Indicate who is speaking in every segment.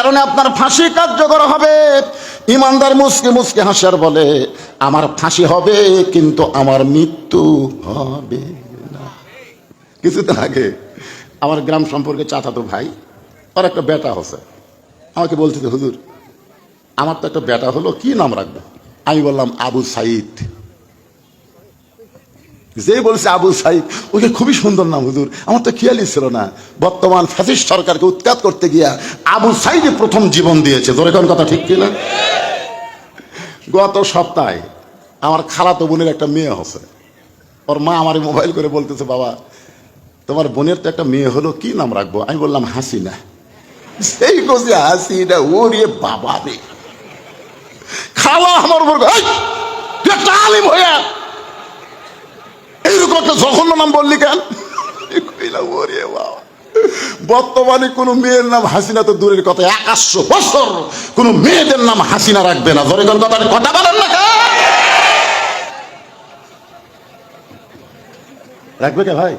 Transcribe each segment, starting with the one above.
Speaker 1: কারণে আপনার ফাঁসি কার্যকর হবে। ইমানদার মুসকে মুসকে হাসার বলে, আমার ফাঁসি হবে কিন্তু আমার মৃত্যু হবে না। কিছুদিন আগে আমার গ্রাম সম্পর্কে চাচাতো ভাই, ওর একটা বেটা হচ্ছে, আমাকে বলছে যে হুজুর আমার তো একটা বেটা হলো, কি নাম রাখবো? আমি বললাম আবু সাইদ। যে বলছে আবু সাইদ, ওকে খুবই সুন্দর নাম হুজুর, আমার তো খেয়ালই ছিল না। বর্তমান ফ্যাসিস্ট সরকারকে উৎখাত করতে গিয়া আবু সাইদে প্রথম জীবন দিয়েছে। জোরে কোন কথা ঠিক কিনা? গত সপ্তাহে আমার খালাতো বোনের একটা মেয়ে হচ্ছে, ওর মা আমার মোবাইল করে বলতেছে, বাবা তোমার বোনের তো একটা মেয়ে হলো, কি নাম রাখবো? আমি বললাম হাসিনা। সেই কোসে হাসিনা, ওরে বাবা রে। খালা আমার উপর আলিম হইয়া এইরকম একটা জঘন্য নাম বললি কেন? ওরে বাবা, বর্তমানে কোন মেয়ের নাম হাসিনা তো দূরের কথা, 100 বছর কোন মেয়েদের নাম হাসিনা রাখবে না। ধরে কোন কথা কথা বলেন না, রাখবে কে ভাই?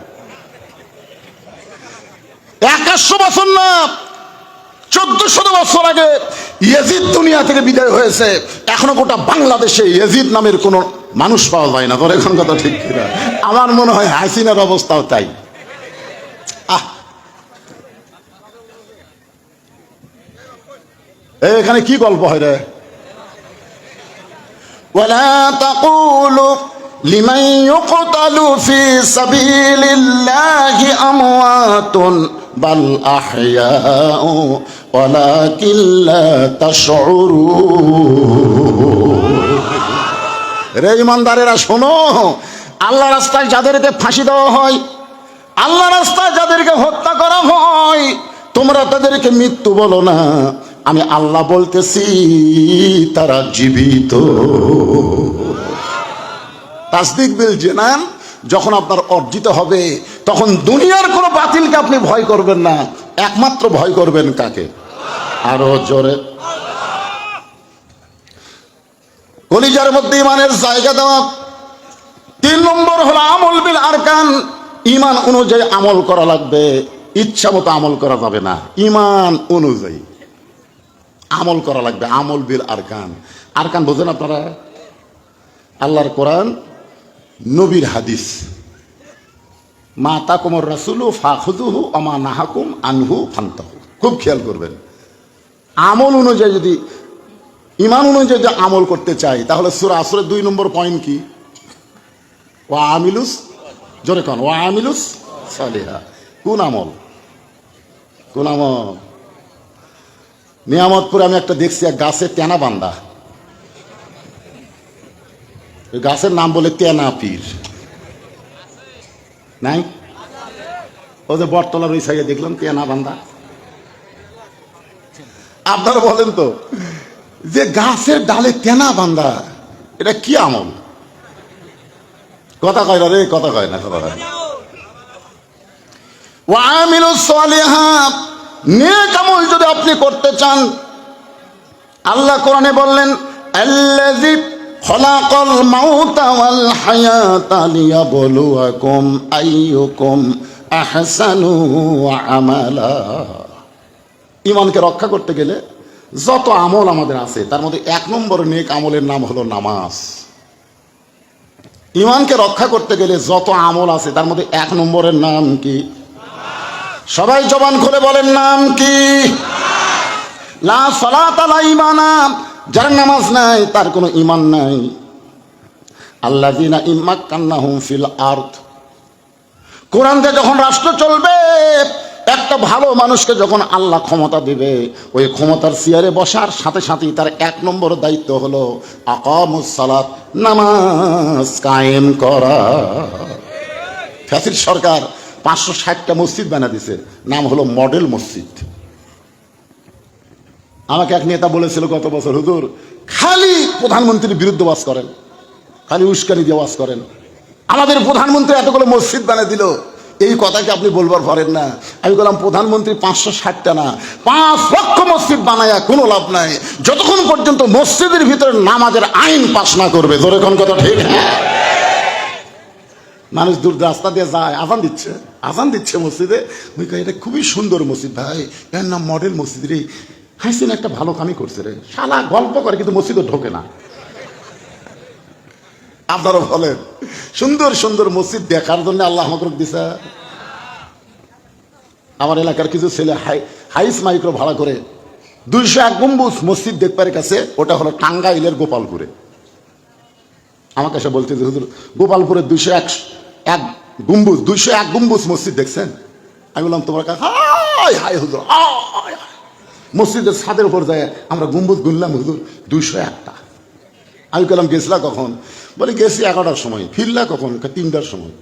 Speaker 1: 100 বছর না, 1400 বছর আগে ইয়াজিদ দুনিয়া থেকে বিদায় হয়েছে। এখনো গোটা বাংলাদেশে ইয়াজিদ নামের কোন মানুষ পাওয়া যায় না। ধরে এখন কথা ঠিক কিনা? আমার মনে হয় হাসিনার অবস্থাও তাই। এখানে কি গল্প হয় রে? ওয়ালা তাকুলু লিমান ইউকতালু ফি সাবিলিল্লাহি আমওয়াতুন বাল আহইয়াউ ওয়ালাকিন লা তাশউরুন। রে ইমানদারেরা শোনো, আল্লাহ রাস্তায় যাদেরকে ফাঁসি দেওয়া হয়, আল্লাহ রাস্তায় যাদেরকে হত্যা করা হয়, তোমরা তাদেরকে মৃত্যু বলো না, আমি আল্লাহ বলতেছি তারা জীবিত। তাসদিক বিল জানান, যখন আপনার অর্জিত হবে তখন দুনিয়ার কোনো বাতিলকে আপনি ভয় করবেন না, একমাত্র ভয় করবেন কাকে? আরো জোরে। কলিজার মধ্যে ইমানের জায়গা দেওয়া। 3 নম্বর হলো আমল বিল আরকান। ইমান অনুযায়ী আমল করা লাগবে, ইচ্ছা মতো আমল করা যাবে না। ইমান অনুযায়ী আমল করা লাগবে। আমল বিল আরকান। আরকান বোঝেন আপনারা? আল্লাহর কোরআন, নবীর হাদিস। মা তাকুমুর রাসূলু ফাখুযুহু ওয়া মা নাহাকুম আনহু ফান্তাহু। খুব খেয়াল করবেন। আমল অনুযায়ী যদি, ইমান অনুযায়ী যদি আমল করতে চাই, তাহলে সূরা আসরের 2 নম্বর পয়েন্ট কি? ওয়া আমিলুস, জোরে কোন, ওয়া আমিলুস সালিহা। কোন আমল? কোন আমল? নিয়ামতপুরে আমি একটা দেখছি, এক গাছে তেনা বান্দা, গাছের নাম বলে তেনা পীর। নাই? ও যে বটতলার ওই সাইডে দেখলাম তেনা বান্দা। আপনারা বলেন তো, যে গাছের ডালে তেনা বান্দা, এটা কি আমল? কথা কয় না রে, কথা কয় না, কথা কয় না। ওয়া আমিলুস সালিহাত, নেক আমল যদি আপনি করতে চান, আল্লাহ কোরআনে বললেন, আল্লাযী খলাকাল মাউতা ওয়াল হায়াতা লিয়াবলুয়াকুম আইয়ুকুম আহসানু আমালা। ঈমানকে রক্ষা করতে গেলে যত আমল আমাদের আছে, তার মধ্যে 1 নম্বর নেক আমলের নাম হলো নামাজ। ঈমানকে রক্ষা করতে গেলে যত আমল আছে, তার মধ্যে 1 নম্বরের নাম কি? সবাই জবান খুলে বলেন, নাম কি? লা সালাতা লা ঈমানা, যার নামাজ নাই তার কোনো ঈমান নাই। আল্লাযীনা ইম্মাক্কান্নাহুম ফিল আরদ, কোরআন দিয়ে যখন রাষ্ট্র চলবে, একটা ভালো মানুষকে যখন আল্লাহ ক্ষমতা দিবে, ওই ক্ষমতার চেয়ারে বসার সাথে সাথেই তার 1 নম্বর দায়িত্ব হলো আকামুস সালাত, নামাজ কায়েম করা। ফ্যাসিস্ট সরকার 560টা মসজিদ বানা দিছে, নাম হলো মডেল মসজিদ। আমাকে এক নেতা বলেছিল গত বছর, হুজুর খালি প্রধানমন্ত্রীর বিরুদ্ধে ওয়াজ করেন, খালি উস্কানি দিয়ে ওয়াজ করেন, আমাদের প্রধানমন্ত্রী এতগুলো মসজিদ বানিয়ে দিল, এই কথাকে আপনি বলবার পারেন না। আমি বললাম, প্রধানমন্ত্রী 560টা না, 5 লক্ষ মসজিদ বানায়া কোনো লাভ নাই, যতক্ষণ পর্যন্ত মসজিদের ভিতরে নামাজের আইন পাস না করবে। ধরে কোন কথা ঠিক? মানুষ দূর রাস্তা দিয়ে যায়, আজান দিচ্ছে মসজিদে, এটা খুবই সুন্দর মসজিদ ভাই, এর নাম মডেল মসজিদ রে, হাসিন একটা ভালো কামই করছে রে, শালা গল্প করে কিন্তু মসজিদে ঢোকে না। আপনারা বলেন, সুন্দর সুন্দর মসজিদ দেখার জন্য আল্লাহ আমাকে দিছে। আমার এলাকার কিছু ছেলে হাইস মাইক্রো ভাড়া করে 201 গম্বুজ মসজিদ দেখবার কাছে, ওটা হলো টাঙ্গাইলের গোপালপুরে। আমাকে এসে বলছে যে হুজুর গোপালপুরে 201 গম্বুজ 201 গম্বুজ মসজিদ দেখছেন? আমি বললাম তোমার কাছে হাই হাই হুজুর, মসজিদের ছাদের উপর যায় আমরা গম্বুজ গুনলাম হুজুর 201টা। আমি বললাম গেছিলা কখন? বলে গেছি 11টার সময়। ফিরলা কখন? 3টার সময়।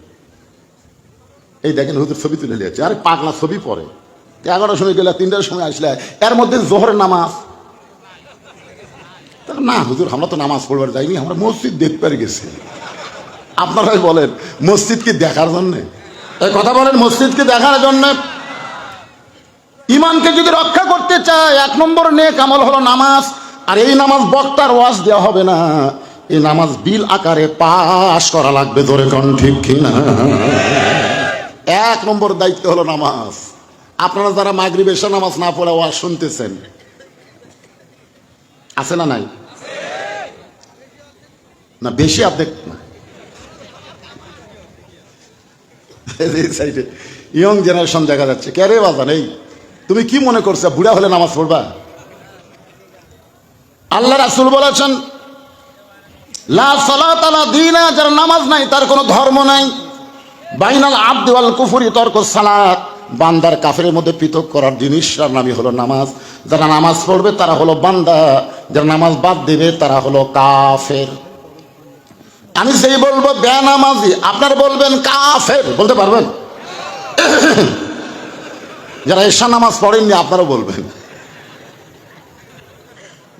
Speaker 1: এই দেখেন হুজুর ছবি তুলে নিয়েছে। আরে পাগলা ছবি পরে 11টার সময় গেলে 3টার সময় আসলে, এর মধ্যে জোহরের নামাজ। না হুজুর আমরা তো নামাজ পড়বার যাইনি, আমরা মসজিদ দেখতে গেছি। আপনারাই বলেন মসজিদ কি দেখার জন্যে? এই কথা বলেন, মসজিদ কি দেখার জন্যে? ইমানকে যদি রক্ষা করতে চায় 1 নম্বর নেক আমল হলো নামাজ। আর এই নামাজ বক্তার ওয়াজ দেওয়া হবে না, এই নামাজ বিল আকারে পাশ করা লাগবে। ধরে কোন ঠিক কিনা? 1 নম্বর দায়িত্ব হলো নামাজ। আপনারা যারা মাগরিব এশা নামাজ না পড়ে ওয়াজ শুনতেছেন, আছে না নাই? না বেশি অর্ধেক না, ইয়ং জেনারেশন দেখা যাচ্ছে। কে রে বাজান, এই তুমি কি মনে করছো বুড়া হলে নামাজ পড়বা? আল্লাহ রাসূল বলেছেন লা সালাতা লা দীনা, যার নামাজ নাই তার কোনো ধর্ম নাই। বাইনাল আবদি ওয়াল কুফরি তরকুস সালাত, বান্দার কাফেরের মধ্যে পৃথক করার জিনিসটার নামই হলো নামাজ। যারা নামাজ পড়বে তারা হলো বান্দা, যারা নামাজ বাদ দেবে তারা হলো কাফের। আমি সেই বলবো বেনামাজি, আপনারা বলবেন কাফের, বলতে পারবেন? যারা এশা নামাজ পড়েননি আপনারা বলবেন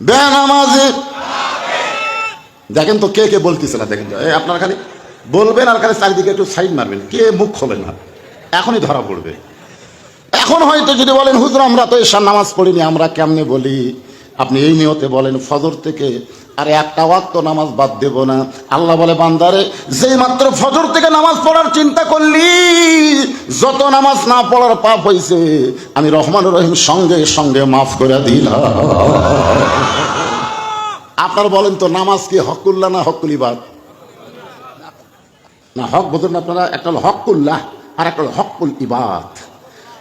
Speaker 1: বেনামাজি। দেখেন তো কে কে বলতেছে না, দেখেন এই আপনার খালি বলবেন আর খালি চারিদিকে একটু সাইড মারবেন, কে মুখ খোলে না, এখনই ধরা পড়বে। এখন হয়তো যদি বলেন হুজুর আমরা তো এশার নামাজ পড়িনি, আমরা কেমনে বলি? আপনি এই নিয়তে বলেন ফজর থেকে আর একটা ওয়াক্ত নামাজ বাদ দেব না। আল্লাহ বলে বান্দারে, যেই মাত্র ফজর থেকে নামাজ পড়ার চিন্তা করলি, যত নামাজ না পড়ার পাপ হয়েছে আমি রহমান রহিম সঙ্গে সঙ্গে মাফ করে দিলাম। আপনারা বলেন তো নামাজ কি হকুল্লাহ না হকুল ইবাদ? না হক বোঝেন না আপনারা? একটা হলো হকুল্লাহ আর একটা হলো হকুল ইবাদ।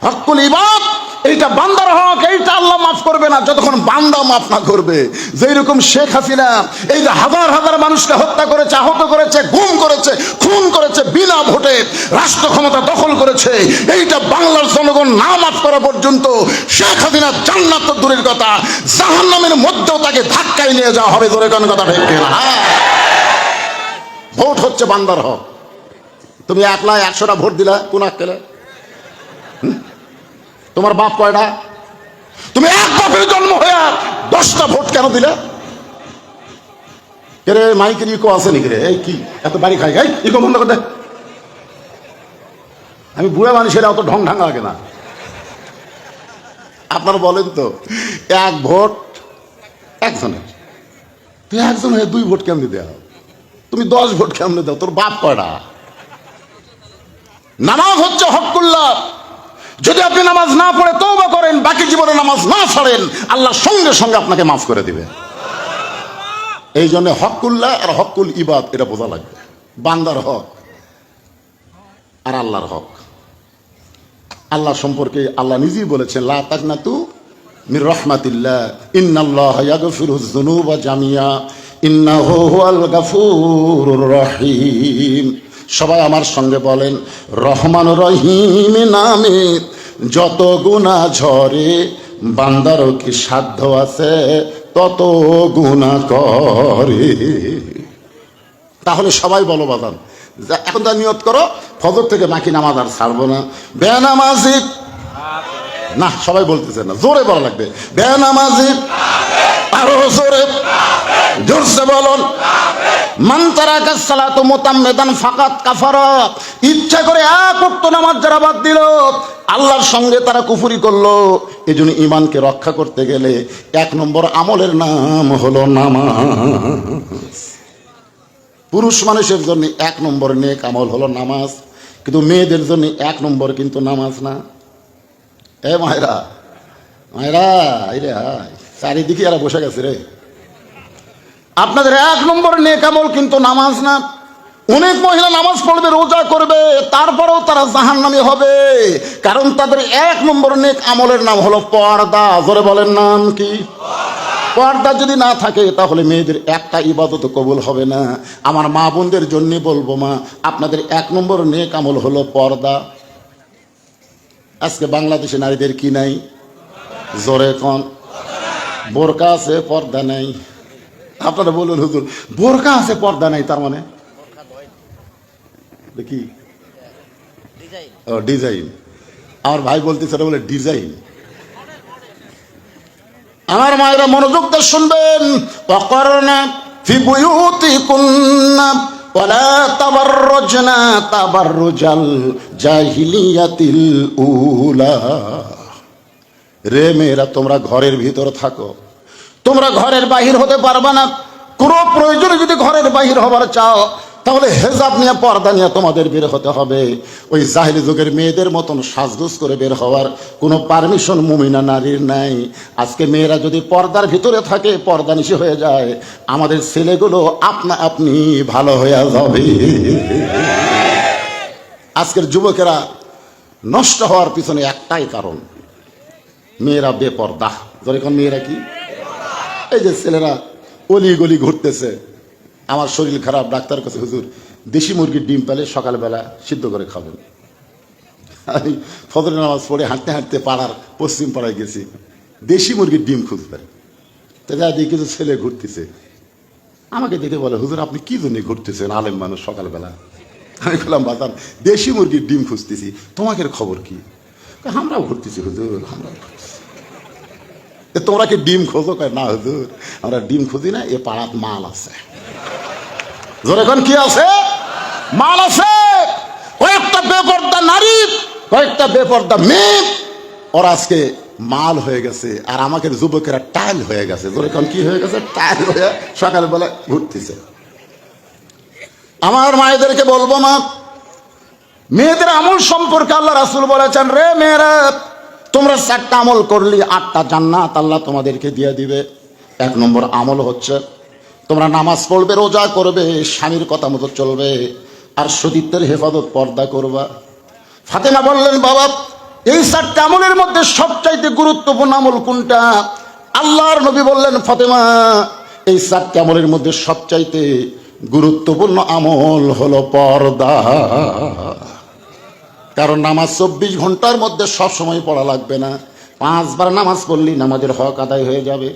Speaker 1: হকুল ইবাদ এইটা বান্দার হক, এইটা আল্লাহ মাফ করবে না যতক্ষণ বান্দা মাফ না করবে। যেই রকম শেখ হাসিনা এই যে হাজার হাজার মানুষকে হত্যা করেছে, আহত করেছে, গুম করেছে, খুন করেছে, বিনা ভোটে রাষ্ট্র ক্ষমতা দখল করেছে, এইটা বাংলার জনগণ না মাফ করা পর্যন্ত শেখ হাসিনা জান্নাত তো দূরের কথা, জাহান্নামের মধ্যেও তাকে ধাক্কায় নিয়ে যাওয়া হবে। ধরে কোন কথা ঠিক কিনা? ভোট হচ্ছে বান্দার হক। তুমি 1,00,000 ভোট দিলা কোন আক্কেলে? তোমার বাপ কয়টা? তুমি এক বাপের জন্ম হয়ে 10টা ভোট কেন দিলে? রে মাইকের ইকো আছে নাকি রে? এই কি এত বাড়ি খাই? এই ইকো বন্ধ করে দে। আমি বুড়া মানুষের অত ঢং ঢাঙ্গা লাগে না। আপনারা বলেন তো 1 ভোট একজনের, তুই একজন হয়ে 2 ভোট কেমনি দেওয়া? তুমি 10 ভোট কেমনে দাও? তোর বাপ কয়টা? নামাজ হচ্ছে হকুল্লাহ। যদি আপনি নামাজ না পড়ে তওবা করেন, বাকি জীবনে নামাজ না ছাড়েন, আল্লাহ সঙ্গে সঙ্গে আপনাকে মাফ করে দিবে। এই জন্য হকুল্লাহ আর হকুল ইবাদ এটা বোঝা লাগবে। বান্দার হক আর আল্লাহর হক। আল্লাহ সম্পর্কে আল্লাহ নিজেই বলেছেন লা তাকনাতু মির রাহমাতিল্লাহ ইন্নাল্লাহা ইয়াগফিরুয যুনুবা জামিয়া ইন্নাহু হুয়াল গাফুরুর রহিম। সবাই আমার সঙ্গে বলেন রহমান রহিম নামে যত গুনাহ ঝরে, বান্দারও কি সাধ্য আছে তত গুনাহ করে। তাহলে সবাই বলো বাদান, এখন তা নিয়ত করো ফজর থেকে বাকি নামাজ আর ছাড়বো না। বেনামাজি না, সবাই বলতেছে না, জোরে বলা লাগবে বেনামাজি, আরো জোরে, জোরসে বলুন। মান তারাকা সালাতু মুতাম্মিদান ফাকাত কাফারা, ইচ্ছা করে এক ওয়াক্ত নামাজ যারা বাদ দিল আল্লাহর সঙ্গে তারা কুফরি করলো। এজন্য ঈমানকে রক্ষা করতে গেলে 1 নম্বর আমলের নাম হলো নামাজ। পুরুষ মানুষের জন্য 1 নম্বর নেক আমল হলো নামাজ, কিন্তু মেয়েদের জন্য 1 নম্বর কিন্তু নামাজ না। এ মায়েরা, মায়েরা রে হাই, চারিদিকে এরা বসে গেছে রে। আপনাদের 1 নম্বর নেক আমল কিন্তু নামাজ না। অনেক মহিলা নামাজ পড়বে, রোজা করবে, তারপরেও তারা জাহান্নামী হবে, কারণ তাদের 1 নম্বর নেক আমলের নাম হলো পর্দা। জোরে বলেন, নাম কি? পর্দা যদি না থাকে তাহলে মেয়েদের একটা ইবাদত কবুল হবে না। আমার মা বোনদের জন্য বলবো, মা, আপনাদের 1 নম্বর নেক আমল হলো পর্দা। আজকে বাংলাদেশে নারীদের কি নাই? জোরে কোন? বোরকা আছে, পর্দা নাই। আপনারা বলুন, হুজুর বোরকা আছে পর্দা নাই, তার মানে কি? ও ডিজাইন। আমার ভাই বলতেছে বলে ডিজাইন। আমার মায়েরা মনোযোগ দিয়ে শুনবেন। ওয়াকারনা ফি বুয়ুতিকুন্না ওয়ালা তাবাররুজনা তাবাররুজাল জাহিলিয়াতিল উলা। রে মেয়েরা, তোমরা ঘরের ভিতর থাকো, তোমরা ঘরের বাহির হতে পারবে না। কোনো প্রয়োজনে যদি ঘরের বাহির হবার চাও তাহলে হেজাব নিয়ে, পর্দা নিয়ে তোমাদের বের হতে হবে। ওই জাহিলি যুগের মেয়েদের মতন সাজগোজ করে বের হওয়ার কোনো পারমিশন মুমিনা নারীর নাই। আজকে মেয়েরা যদি পর্দার ভিতরে থাকে, পর্দা নিশি হয়ে যায়, আমাদের ছেলেগুলো আপনা আপনি ভালো হয়ে যাবে। আজকের যুবকেরা নষ্ট হওয়ার পিছনে একটাই কারণ, মেয়েরা বেপর্দা। যখন মেয়েরা কি, এই যে ছেলেরা অলি গলি ঘুরতেছে, আমার শরীর খারাপ, ডাক্তার কাছে, হুজুর দেশি মুরগির ডিম পেলে সকালবেলা সিদ্ধ করে খাবেন। আমি ফজরের নামাজ পড়ে হাঁটতে হাঁটতে পাড়ার পশ্চিম পাড়ায় গেছি, দেশি মুরগির ডিম খুঁজবেন। তো যা দিয়ে কিছু ছেলে ঘুরতেছে, আমাকে দেখে বলে, হুজুর আপনি কি জন্য ঘুরতেছেন, আলেম মানুষ সকালবেলা? আমি বললাম, বাজার দেশি মুরগির ডিম খুঁজতেছি, তোমাদের খবর কি? আমরাও ঘুরতেছি হুজুর, আমরাও ঘুরতেছি। তোমরা কি ডিম খোঁজো? না হুজুর, আমরা ডিম খুঁজি না, এ পাড়াত মাল আছে। যখন কি আছে? মাল আছে। কয়েকটা বেপর্দা নারী, কয়েকটা বেপর্দা মেয়ে, ওরা আজকে মাল হয়ে গেছে, আর আমাকে যুবকেরা টাইল হয়ে গেছে। যখন কি হয়ে গেছে? টাইল হয়ে সকালবেলা ঘুরতেছে। আমার মায়েদেরকে বলবো, মা, মেয়েদের আমল সম্পর্কে আল্লাহ রাসূল বলেছেন, রে মেয়েরা, তোমরা 4টা আমল করলে 8টা জান্নাত আল্লাহ তোমাদেরকে দিয়ে দিবে। 1 নম্বর আমল হচ্ছে তোমরা নামাজ পড়বে, রোজা করবে, স্বামীর কথা মতো চলবে, আর সতীত্বের হেফাজত, পর্দা করবা। ফাতেমা বললেন, বাবা, এই 4টা আমলের মধ্যে সবচাইতে গুরুত্বপূর্ণ আমল কোনটা? আল্লাহর নবী বললেন, ফাতেমা, এই 4টা আমলের মধ্যে সবচাইতে গুরুত্বপূর্ণ আমল হলো পর্দা। কারণ নামাজ 24 ঘন্টার মধ্যে সব সময় পড়া লাগবে না। 5 বার নামাজ পড়লেই নামাজের হক আদায় হয়ে যাবে।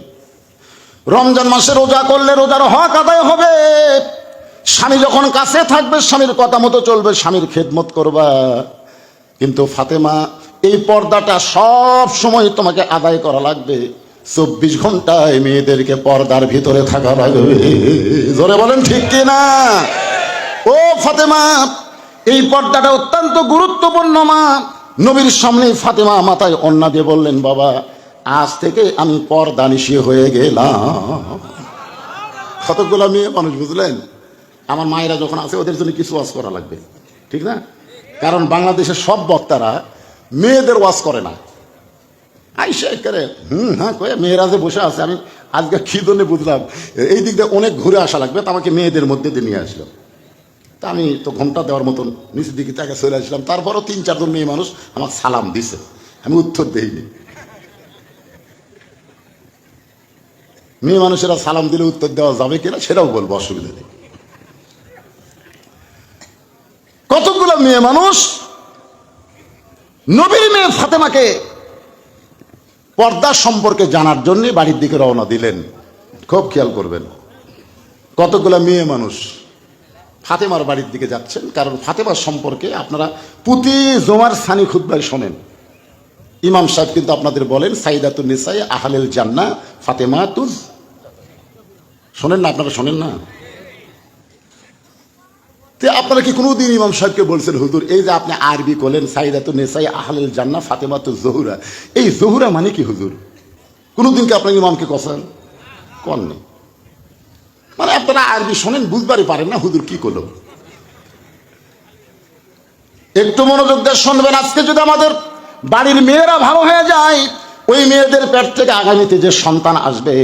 Speaker 1: রমজান মাসে রোজা করলে রোজার হক আদায় হবে। স্বামী যখন কাছে থাকবে, স্বামীর কথা মতো চলবে, স্বামীর খেদমত করবা। কিন্তু ফাতেমা, এই পর্দাটা সব সময় তোমাকে আদায় করা লাগবে। 24 ঘন্টায় মেয়েদেরকে পর্দার ভিতরে থাকা লাগবে। জোরে বলেন ঠিক কিনা? ও ফাতেমা, এই পর্দাটা অত্যন্ত গুরুত্বপূর্ণ। মা, নবীর সামনে ফাতেমা মাথায় ওড়না দিয়ে বললেন, বাবা, আজ থেকে আমি পর্দানিশী হয়ে গেলাম। কতগুলো মেয়ে মানুষ, বুঝলেন? আমার মায়েরা যখন আছে, ওদের জন্য কিছু ওয়াজ করা লাগবে, ঠিক না? কারণ বাংলাদেশের সব বক্তারা মেয়েদের ওয়াজ করে না। আইসা করে হ্যাঁ কয়ে মেয়েরা যে বসে আছে, আমি আজকে কি জন্য বুঝলাম, এই দিক দিয়ে অনেক ঘুরে আসা লাগবে, তো আমাকে মেয়েদের মধ্যে দিয়ে নিয়ে আসলো। তা আমি তো ঘন্টা দেওয়ার মতন নিচের দিকে তাকে চলে আসলাম। তারপরও 3-4 জন মেয়ে মানুষ আমাকে সালাম দিছে, আমি উত্তর দেইনি। মেয়ে মানুষেরা সালাম দিলে উত্তর দেওয়া যাবে কিনা সেটাও বলবো, অসুবিধা নেই। কতগুলো মেয়ে মানুষ নবীর মেয়ে ফাতেমাকে পর্দা সম্পর্কে জানার জন্য বাড়ির দিকে রওনা দিলেন। খুব খেয়াল করবেন, কতগুলো মেয়ে মানুষ ফাতেমার বাড়ির দিকে যাচ্ছেন। কারণ ফাতেমার সম্পর্কে আপনারা প্রতি জুমার সানি খুতবায় শোনেন। ইমাম সাহেব কিন্তু আপনাদের বলেন, সাইদাতুন নিসায়ে আহলিল জান্নাহ ফাতেমাতুজ। শোনেন না? আপনারা শোনেন না? আপনারা কি কোনোদিন ইমাম সাহেবকে বলছেন, হুজুর এই যে আপনি আরবি করলেন সাইদাতুন নিসায়ে আহলিল জান্নাহ ফাতেমাতুজ জহুরা, এই জহুরা মানে কি হুজুর? কোনোদিন কি আপনার ইমামকে কছেন? কননি। মানে আপনারা আরবি শোনেন, বুঝবারই পারেন না হুজুর কি করলো। একটু মনোযোগ দিয়ে শুনবেন। আজকে যদি আমাদের বাড়ির মেয়েরা ভালো হয়ে যায়, ওই মেয়েদের পেট থেকে আগামীতে যে সন্তান আসবে,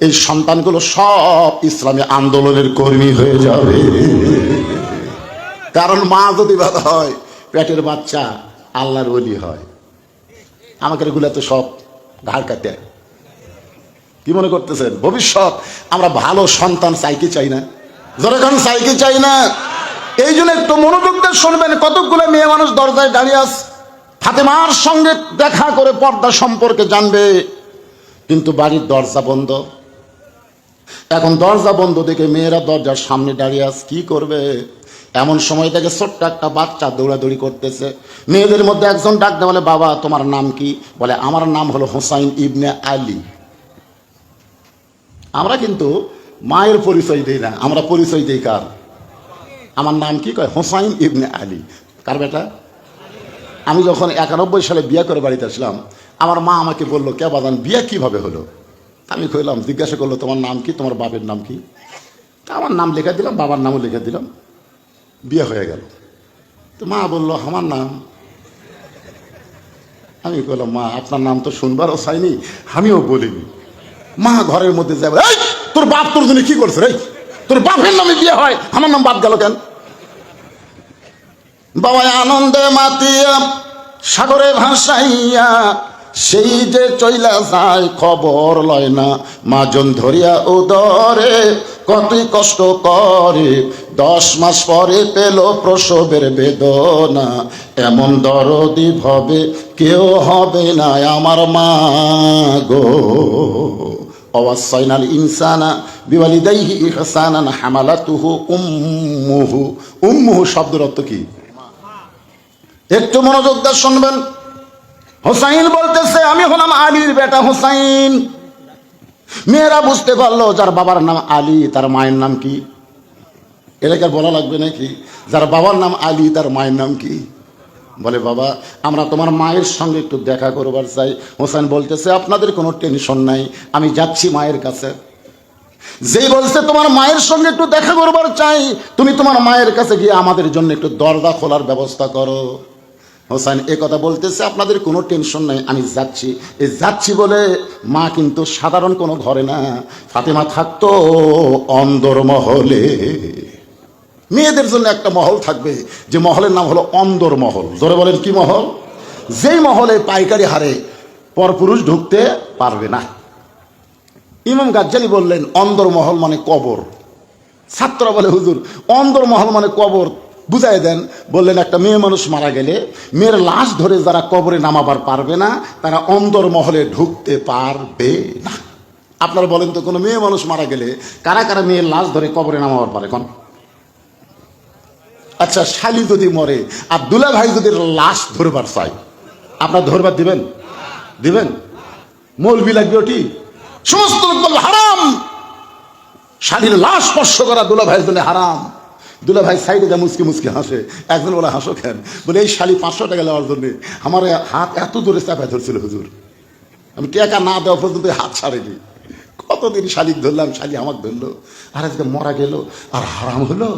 Speaker 1: এই সন্তানগুলো সব ইসলামী আন্দোলনের কর্মী হয়ে যাবে। কারণ মা যদি ভালো হয়, পেটের বাচ্চা আল্লাহর ওলি হয়। আমাকে এগুলো তো সব ঘাড় কাটে। কি মনে করতেছেন ভবিষ্যৎ আমরা ভালো সন্তান চাই কি চাই না? যখন চাই কি চাই না? এই জন্য একটু মনোযোগ দিয়ে শুনবেন। কতগুলো মেয়ে মানুষ দরজায় দাঁড়িয়ে আছে, ফাতেমার সঙ্গে দেখা করে পর্দা সম্পর্কে জানবে, কিন্তু বাড়ির দরজা বন্ধ। এখন দরজা বন্ধ দেখে মেয়েরা দরজার সামনে দাঁড়িয়ে আছে, কি করবে? এমন সময় থেকে ছোট্ট একটা বাচ্চা দৌড়াদৌড়ি করতেছে। মেয়েদের মধ্যে একজন ডাকতে বলে, বাবা তোমার নাম কি? বলে, আমার নাম হলো হুসাইন ইবনে আলী। আমরা কিন্তু মায়ের পরিচয় দিই না, আমরা পরিচয় দিই কার? আমার নাম কি? কয় হুসাইন ইবনে আলী। কার বেটা? আমি যখন 91 সালে বিয়ে করে বাড়িতে আসলাম, আমার মা আমাকে বললো, কে বাজান বিয়ে কিভাবে হলো? আমি কইলাম, জিজ্ঞাসা করলো তোমার নাম কি, তোমার বাপের নাম কি? আমার নাম লিখে দিলাম, বাবার নামও লিখে দিলাম, বিয়ে হয়ে গেল। তো মা বললো আমার নাম। আমি বললাম, মা আপনার নাম তো শুনবারও চাইনি, আমিও বলিনি। মা ঘরের মধ্যে যাবে, এই তোর বাপ তোর জন্য কি করছে রে? তোর বাপের নামে বিয়ে হয়, আমার নাম বাদ গেল কেন? বাবা আনন্দে মাতিয়া সাগরে ভাসাইয়া সেই যে চইলা যায়, খবর লয় না। মাজন ধরিয়া উদরে কতই কষ্ট করে, 10 মাস পরে পেল প্রসবের বেদনা। এমন দরদি ভবে কেউ হবে না আমার মা গো। ওয়াসাইনাল ইনসানা বিওয়ালিদাইহি ইহসানান হামালাতুহু উম্মুহু। উম্মুহু শব্দের অর্থ কি? একটু মনোযোগ দিয়ে শুনবেন। হুসাইন বলতেছে, আমি হলাম আলীর বেটা হুসাইন। মেয়েরা বুঝতে পারলো, যার বাবার নাম আলী তার মায়ের নাম কি? এলাকার বলা লাগবে নাকি? যার বাবার নাম আলী তার মায়ের নাম কি? বলে, বাবা আমরা তোমার মায়ের সঙ্গে একটু দেখা করবার চাই। হোসেন বলতেছে, আপনাদের কোনো টেনশন নাই, আমি যাচ্ছি মায়ের কাছে। যেই বলছে তোমার মায়ের সঙ্গে একটু দেখা করবার চাই, তুমি তোমার মায়ের কাছে গিয়ে আমাদের জন্য একটু দরজা খোলার ব্যবস্থা করো। হোসেন এ কথা বলতেছে, আপনাদের কোনো টেনশন নাই, আমি যাচ্ছি। এই যাচ্ছি বলে মা কিন্তু সাধারণ কোনো ঘরে না, ফাতেমা থাকতো অন্দরমহলে। মেয়েদের জন্য একটা মহল থাকবে, যে মহলের নাম হলো অন্দরমহল। জোরে বলেন কি মহল? যেই মহলে পাইকারি হারে পরপুরুষ ঢুকতে পারবে না। ইমাম গাজ্জালি বললেন, অন্দরমহল মানে কবর। ছাত্ররা বলে, হুজুর অন্দরমহল মানে কবর, বুঝাই দেন। বললেন, একটা মেয়ে মানুষ মারা গেলে মেয়ের লাশ ধরে যারা কবরে নামাবার পারবে না, তারা অন্দরমহলে ঢুকতে পারবে না। আপনারা বলেন তো, কোনো মেয়ে মানুষ মারা গেলে কারা কারা মেয়ের লাশ ধরে কবরে নামাবার পারে? কোন? আচ্ছা, শালি যদি মরে আর দুলা ভাই যদি লাশ ধরবার চাই, আপনার ধরবার দিবেন? দিবেন? মৌলবি লাগবে ওটি? সমস্ত লোক বলবে হারাম। শালির লাশ স্পর্শ করা দুলা ভাইয়ের জন্য হারাম। দুলা ভাই সাইডে যা মুসকি মুসকি হাসে। একজন বলে, হাসো কেন? বলে, এই শালি 500 টাকা নেওয়ার জন্য আমার হাত এত দূরে চাপা ধরছিল হুজুর, আমি টাকা না দেওয়া পর্যন্ত হাত ছাড়েনি। কতদিন শালিক ধরলাম, শালি আমাকে ধরলো, আর আজকে মরা গেল আর হারাম হলো।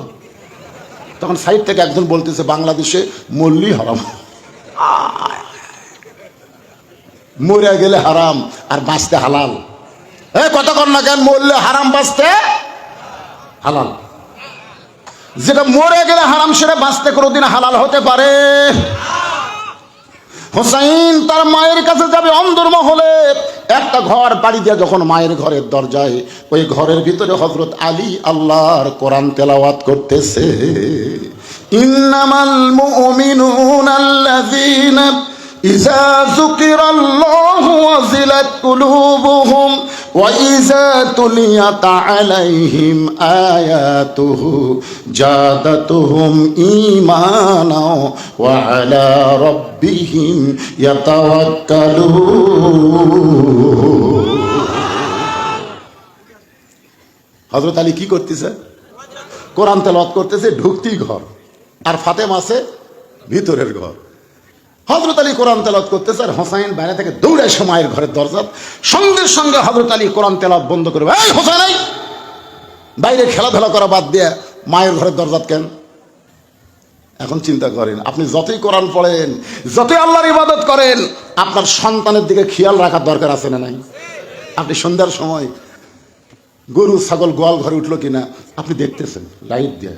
Speaker 1: তখন সাইড থেকে একজন বলতেছে, বাংলাদেশে মরলেই হারাম, মরে গেলে হারাম আর বাঁচতে হালাল। কথা কর না কেন? মরলে হারাম, বাঁচতে হালাল। যেটা মরে গেলে হারাম, সেটা বাঁচতে কোনোদিন হালাল হতে পারে? হোসাইন তার মায়ের কাছে যাবে অন্দরমহলে। একটা ঘর বাড়ি দিয়ে যখন মায়ের ঘরের দরজায়, ওই ঘরের ভিতরে হযরত আলী আল্লাহর কোরআন তেলাওয়াত করতেছে। ইন্নামাল মুমিনুনা আল্লাযীনা ইযা যুকিরাল্লাহু ওয়াজিলাত কুলুবুহুম ওয়া ইযা তুলিয়াত আলাইহিম আয়াতুহু জাদাতুহুম ঈমানা ওয়া আলা রাব্বিহিম ইয়াতাওয়াক্কালুন। হযরত আলী কি করতেছে? কোরআন তেলাওয়াত করতেছে। ঢুকতেই ঘর, আর ফাতেমা আছে ভিতরের ঘর। হযরত আলী কোরআন তেলাওয়াত করতেছে, আর হোসাইন বাইরে থেকে দৌড়ে এসে মায়ের ঘরের দরজা। সঙ্গে সঙ্গে হযরত আলী কোরআন তেলাওয়াত বন্ধ করে, এই হোসাইন, এই বাইরে খেলাধুলা করা বাদ দিয়ে মায়ের ঘরের দরজা কেন? এখন চিন্তা করেন, আপনি যতই কোরআন পড়েন, যতই আল্লাহর ইবাদত করেন, আপনার সন্তানের দিকে খেয়াল রাখার দরকার আছে না নাই? আপনি সন্ধ্যার সময় গরু ছাগল গোয়াল ঘরে উঠলো কিনা আপনি দেখতেছেন লাইট দিয়ে,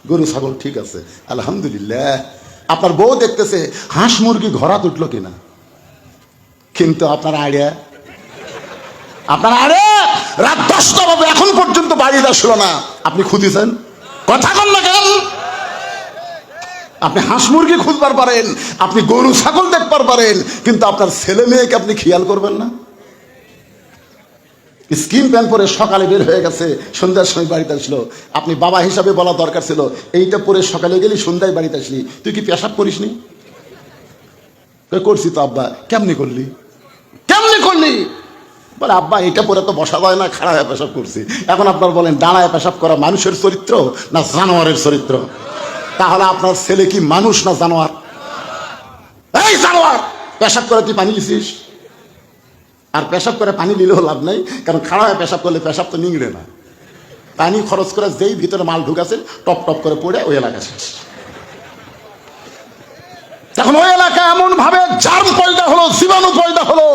Speaker 1: গরু ছাগল ঠিক আছে আলহামদুলিল্লাহ। আপনার বউ দেখতেছে হাঁস মুরগি ঘরাত উঠলো কিনা, কিন্তু আপনার আইডিয়া রাত 10টা বাজে এখন পর্যন্ত বাড়িতে আসলো না, আপনি খুঁজেছেন? কথা বল না কেন? আপনি হাঁস মুরগি খুঁজবার পারেন, আপনি গরু ছাগল দেখবার পারেন, কিন্তু আপনার ছেলে মেয়েকে আপনি খেয়াল করবেন না। স্কিন প্যান্ট পরে সকালে বের হয়ে গেছে, সন্ধ্যার সময় বাড়িতে আসলো, আপনি বাবা হিসাবে বলা দরকার ছিল এইটা পরে সকালে গেলি সন্ধ্যায় বাড়িতে আসলি, তুই কি পেশাব করিসনি? করছি তো আব্বা। কেমনি করলি? বলে আব্বা এটা পরে তো বসা যায় না, খাড়া হয়ে পেশাব করছি। এখন আপনার বলেন দাঁড়ায় পেশাব করা মানুষের চরিত্র না জানোয়ারের চরিত্র? তাহলে আপনার ছেলে কি মানুষ না জানোয়ার? এই জানোয়ার, পেশাব করে তুই পানি লিছিস, আর পেশাব করে পানি নিলেও লাভ নাই, কারণ খাড়া হয়ে পেশাব করলে পেশাব তো নিংড়ে না। পানি খরচ করে যেই ভিতরে মাল ঢুকাছে টপ টপ করে পড়ে ওই এলাকা শেষ। এখন ওই এলাকা এমন ভাবে জার্ম পয়দা হলো, জীবাণু পয়দা হলো,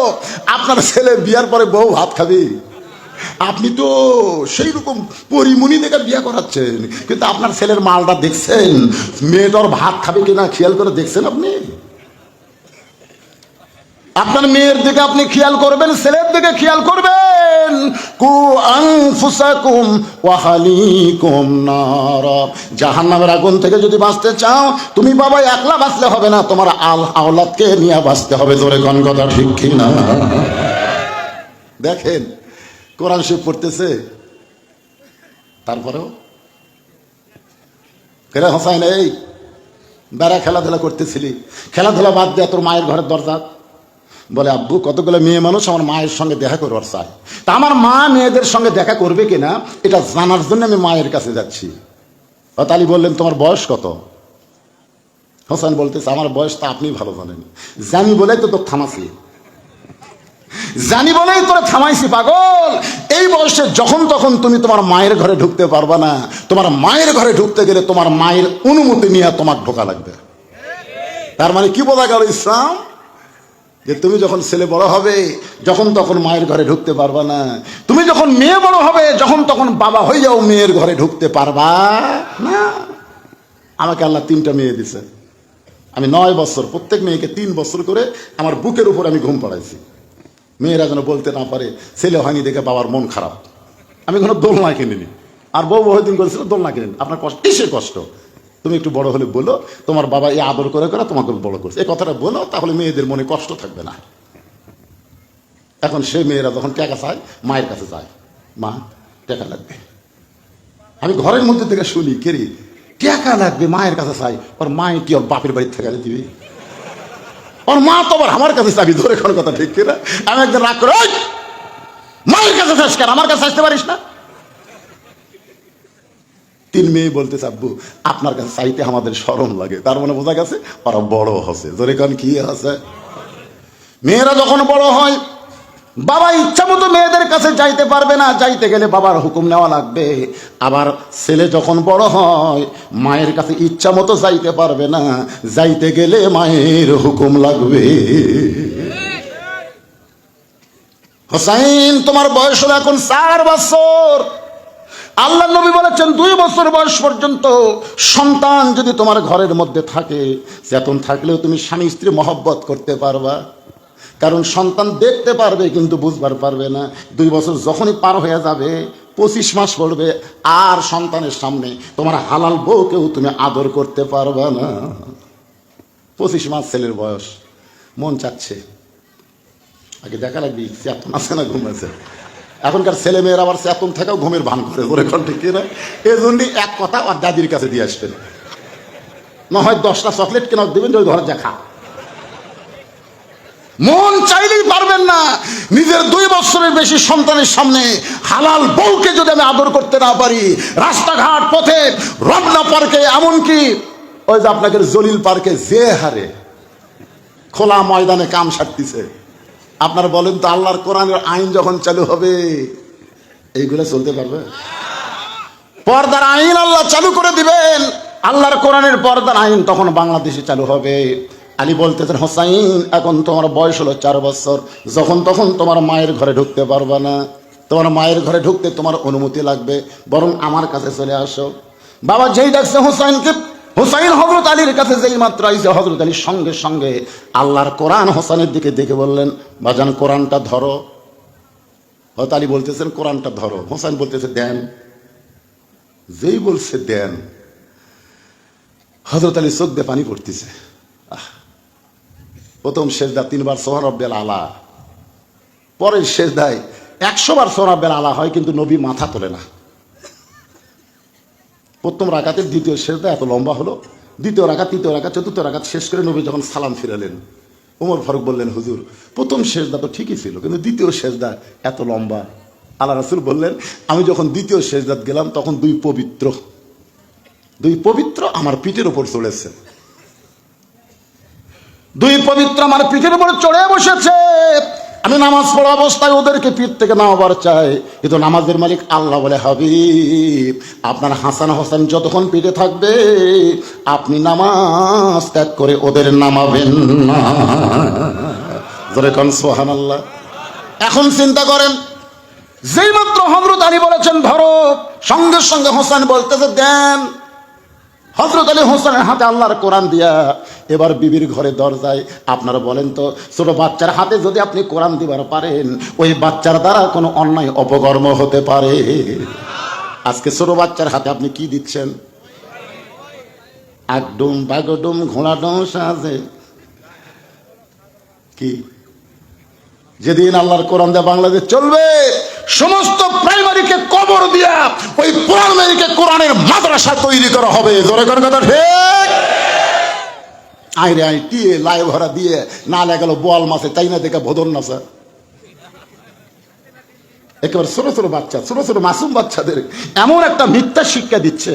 Speaker 1: আপনার ছেলে বিয়ার পরে বউ ভাত খাবি। আপনি তো সেই রকম পরিমণি দেখে বিয়ে করাচ্ছেন, কিন্তু আপনার ছেলের মালটা দেখছেন? মেয়েটার ভাত খাবে কিনা খেয়াল করে দেখছেন আপনি? আপনার মেয়ের দিকে আপনি খেয়াল করবেন, ছেলের দিকে খেয়াল করবেন। কু আনফুসাকুম ওয়া আহলিকুম নার, জাহান্নামের আগুন থেকে যদি বাঁচতে চাও, তুমি বাবা একলা বাঁচলে হবে না, তোমার আওলাদকে নিয়ে বাঁচতে হবে। জোরে কোন কথা ঠিক কি না? দেখেন কোরআন শরীফ পড়তেছে, তারপরেও ফেরা হোসাইন এই বেড়া খেলাধুলা করতেছিলি, খেলাধুলা বাদ দিয়ে তোর মায়ের ঘরের দরজা। বলে আব্বু কতগুলো মেয়ে মানুষ আমার মায়ের সঙ্গে দেখা করবার চায়, তা আমার মা মেয়েদের সঙ্গে দেখা করবে কিনা এটা জানার জন্য আমি মায়ের কাছে যাচ্ছি। আলী বললেন তোমার বয়স কত? হোসেন বলতেছে আমার বয়স তা আপনি ভালো জানেন, জানি বলেই তো তোর থামাছি, জানি বলেই তোরা থামাইছি পাগল। এই বয়সে যখন তখন তুমি তোমার মায়ের ঘরে ঢুকতে পারবা না, তোমার মায়ের ঘরে ঢুকতে গেলে তোমার মায়ের অনুমতি নিয়ে তোমার ঢোকা লাগবে। তার মানে কি বোঝা গেল ইসলাম? যে তুমি যখন ছেলে বড় হবে যখন তখন মায়ের ঘরে ঢুকতে পারবা না, তুমি যখন মেয়ে বড় হবে যখন তখন বাবা হয়ে যাও মেয়ের ঘরে ঢুকতে পারবা না। আমাকে আল্লাহ 3টা মেয়ে দিছে, আমি 9 বছর প্রত্যেক মেয়েকে 3 বছর করে আমার বুকের উপর আমি ঘুম পাড়াইছি। মেয়েরা যেন বলতে না পারে ছেলে হয়নি দেখে বাবার মন খারাপ। আমি কোনো দোলনা কিনিনি, আর বউ বহুদিন করেছিল দোলনা কিনেন। আপনার কষ্ট কিসের কষ্ট? তুমি একটু বড় হলে বলো তোমার বাবা এই আদর করে করে তোমাকে বড় করছে, এই কথাটা বলো, তাহলে মেয়েদের মনে কষ্ট থাকবে না। এখন সে মেয়েরা যখন টাকা চায় মায়ের কাছে যায়, মা টাকা লাগবে। আমি ঘরের মধ্যে থেকে শুনি কেরি টাকা লাগবে, মায়ের কাছে চাই। ওর মায়ে কি ওর বাপের বাড়ির থেকে দিবি? ওর মা তো আবার আমার কাছে চাবি। ধরে কোনো কথা ঠিক কিনা? আমি একদিন রাগ করে মায়ের কাছে চাস কেন, আমার কাছে আসতে পারিস না? 3 মেয়ে বলতে আব্বু আপনার কাছে চাইতে আমাদের শরম লাগে। তার মানে বোঝা গেছে ওরা বড় হচ্ছে। ধরে কোন কি আছে? মেয়েরা যখন বড় হয় বাবা ইচ্ছা মতো মেয়েদের কাছে যাইতে পারবে না, যাইতে গেলে বাবার হুকুম নেওয়া লাগবে। আবার ছেলে যখন বড় হয় মায়ের কাছে ইচ্ছা মতো যাইতে পারবে না, যাইতে গেলে মায়ের হুকুম লাগবে। হোসাইন তোমার বয়স হলো এখন 4 বছর। আল্লাহ নবী বলেছেন 2 বছর বয়স পর্যন্ত সন্তান যদি তোমার ঘরের মধ্যে থাকে, চেতন থাকলেও তুমি স্বামী স্ত্রী মহব্বত করতে পারবা। কারণ সন্তান দেখতে পারবে কিন্তু বুঝবার পারবে না। 2 বছর যখনই পার হয়ে যাবে 25 মাস পড়বে, আর সন্তানের সামনে তোমার হালাল বউকেও তুমি আদর করতে পারবা না। 25 মাস ছেলের বয়স, মন চাচ্ছে আগে দেখা লাগবে চেতন আছে না ঘুম আছে। এখনকার ছেলে মেয়েরা আবার চেতন থেকেও ঘুমের ভান করে, ওরে কোন ঠিক কিনা? এই জন্যই এক কথা আর দাদির কাছে দিয়ে আসবেন, না হয় 10টা চকলেট কেনা দেবেন ওই ঘরে দেখা। মন চাইলেই পারবেন না। নিজের 2 বছরের বেশি সন্তানের সামনে হালাল বউকে যদি আমি আদর করতে না পারি, রাস্তাঘাট পথে রমনা পার্কে, এমনকি ওই যে আপনাদের জলিল পার্কে যে হারে খোলা ময়দানে কাম সারতেছে, আপনারা বলেন তো আল্লাহর কোরআনের আইন যখন চালু হবে এইগুলো চলতে পারবে? পর্দার আইন আল্লাহ চালু করে দিবেন, আল্লাহর কোরআনের পর্দার আইন তখন বাংলাদেশে চালু হবে। আলী বলতেছেন, হোসাইন এখন তোমার বয়স হলো 4 বছর, যখন তখন তোমার মায়ের ঘরে ঢুকতে পারবে না, তোমার মায়ের ঘরে ঢুকতে তোমার অনুমতি লাগবে, বরং আমার কাছে চলে আসো। বাবা যেই ডাকছে হোসাইনকে, হোসাইন হযরত আলীর কাছে যেই মাত্র আইছে, হযরত আলী সঙ্গে সঙ্গে আল্লাহর কোরআন হোসাইনের দিকে দেখে বললেন, বাজান কোরআনটা ধরো। হযরত আলী বলতেছেন কোরআনটা ধরো, হোসাইন বলতেছে দেন। যেই বলছে দেন, হযরত আলী চোখ দিয়ে পানি পড়তেছে। প্রথম সেজদা 3 বার সুবহান রাব্বিয়াল আলা, পরের সেজদায় 100 বার সুবহান রাব্বিয়াল আলা হয়, কিন্তু নবী মাথা তোলে না। প্রথম রাকাতের দ্বিতীয় সেজদা এত লম্বা হলো, দ্বিতীয় রাকাত, তৃতীয় রাকাত, চতুর্থ রাকাত শেষ করে নবী যখন সালাম ফিরালেন, ওমর ফারুক বললেন, হুজুর প্রথম সেজদা তো ঠিকই ছিল, কিন্তু দ্বিতীয় সেজদা এত লম্বা। আল্লাহ রাসূল বললেন, আমি যখন দ্বিতীয় সেজদাত গেলাম তখন দুই পবিত্র আমার পিঠের উপর চড়েছে, দুই পবিত্র আমার পিঠের উপর চড়ে বসেছে। আমি নামাজ পড়া অবস্থায় ওদেরকে পিঠ থেকে নামাবার চাই, কিন্তু নামাজের মালিক আল্লাহ বলে, হাবিব আপনার হাসান হোসেন যতক্ষণ পিঠে থাকবে আপনি নামাজ ত্যাগ করে ওদের নামাবেন না। জোরে কোন সুবহানাল্লাহ। এখন চিন্তা করেন, যেই মাত্র হযরত আলী বলেছেন ধরো, সঙ্গে সঙ্গে হোসেন বলতেছে দেন। হযরত আলী হোসেনের হাতে আল্লাহর কোরআন দিয়া এবার বিবির ঘরে দরজায়। আপনারা বলেন তো, ছোট বাচ্চার হাতে যদি আপনি কোরআন দিবার পারেন, ওই বাচ্চার দ্বারা কোনো অন্যায় অপকর্ম হতে পারে? আজকে ছোট বাচ্চার হাতে আপনি কি দিচ্ছেন? আগডুম বাগডুম ঘোড়াডুম সাজে কি? যেদিন আল্লাহর কোরআন দিয়ে বাংলাদেশ চলবে, সমস্ত প্রাইমারিকে কবর দিয়া ওই প্রাইমারিকে কোরআনের মাদ্রাসা তৈরি করা হবে। জোরে করে কথা ঠিক। আইরে আই টিয়ে লাই ভরা দিয়ে না লাগালো বোয়াল মাছে চাইনা থেকে ভোদন নাচা। একেবারে ছোট ছোট বাচ্চা, ছোট ছোট মাসুম বাচ্চাদের এমন একটা মিথ্যা শিক্ষা দিচ্ছে,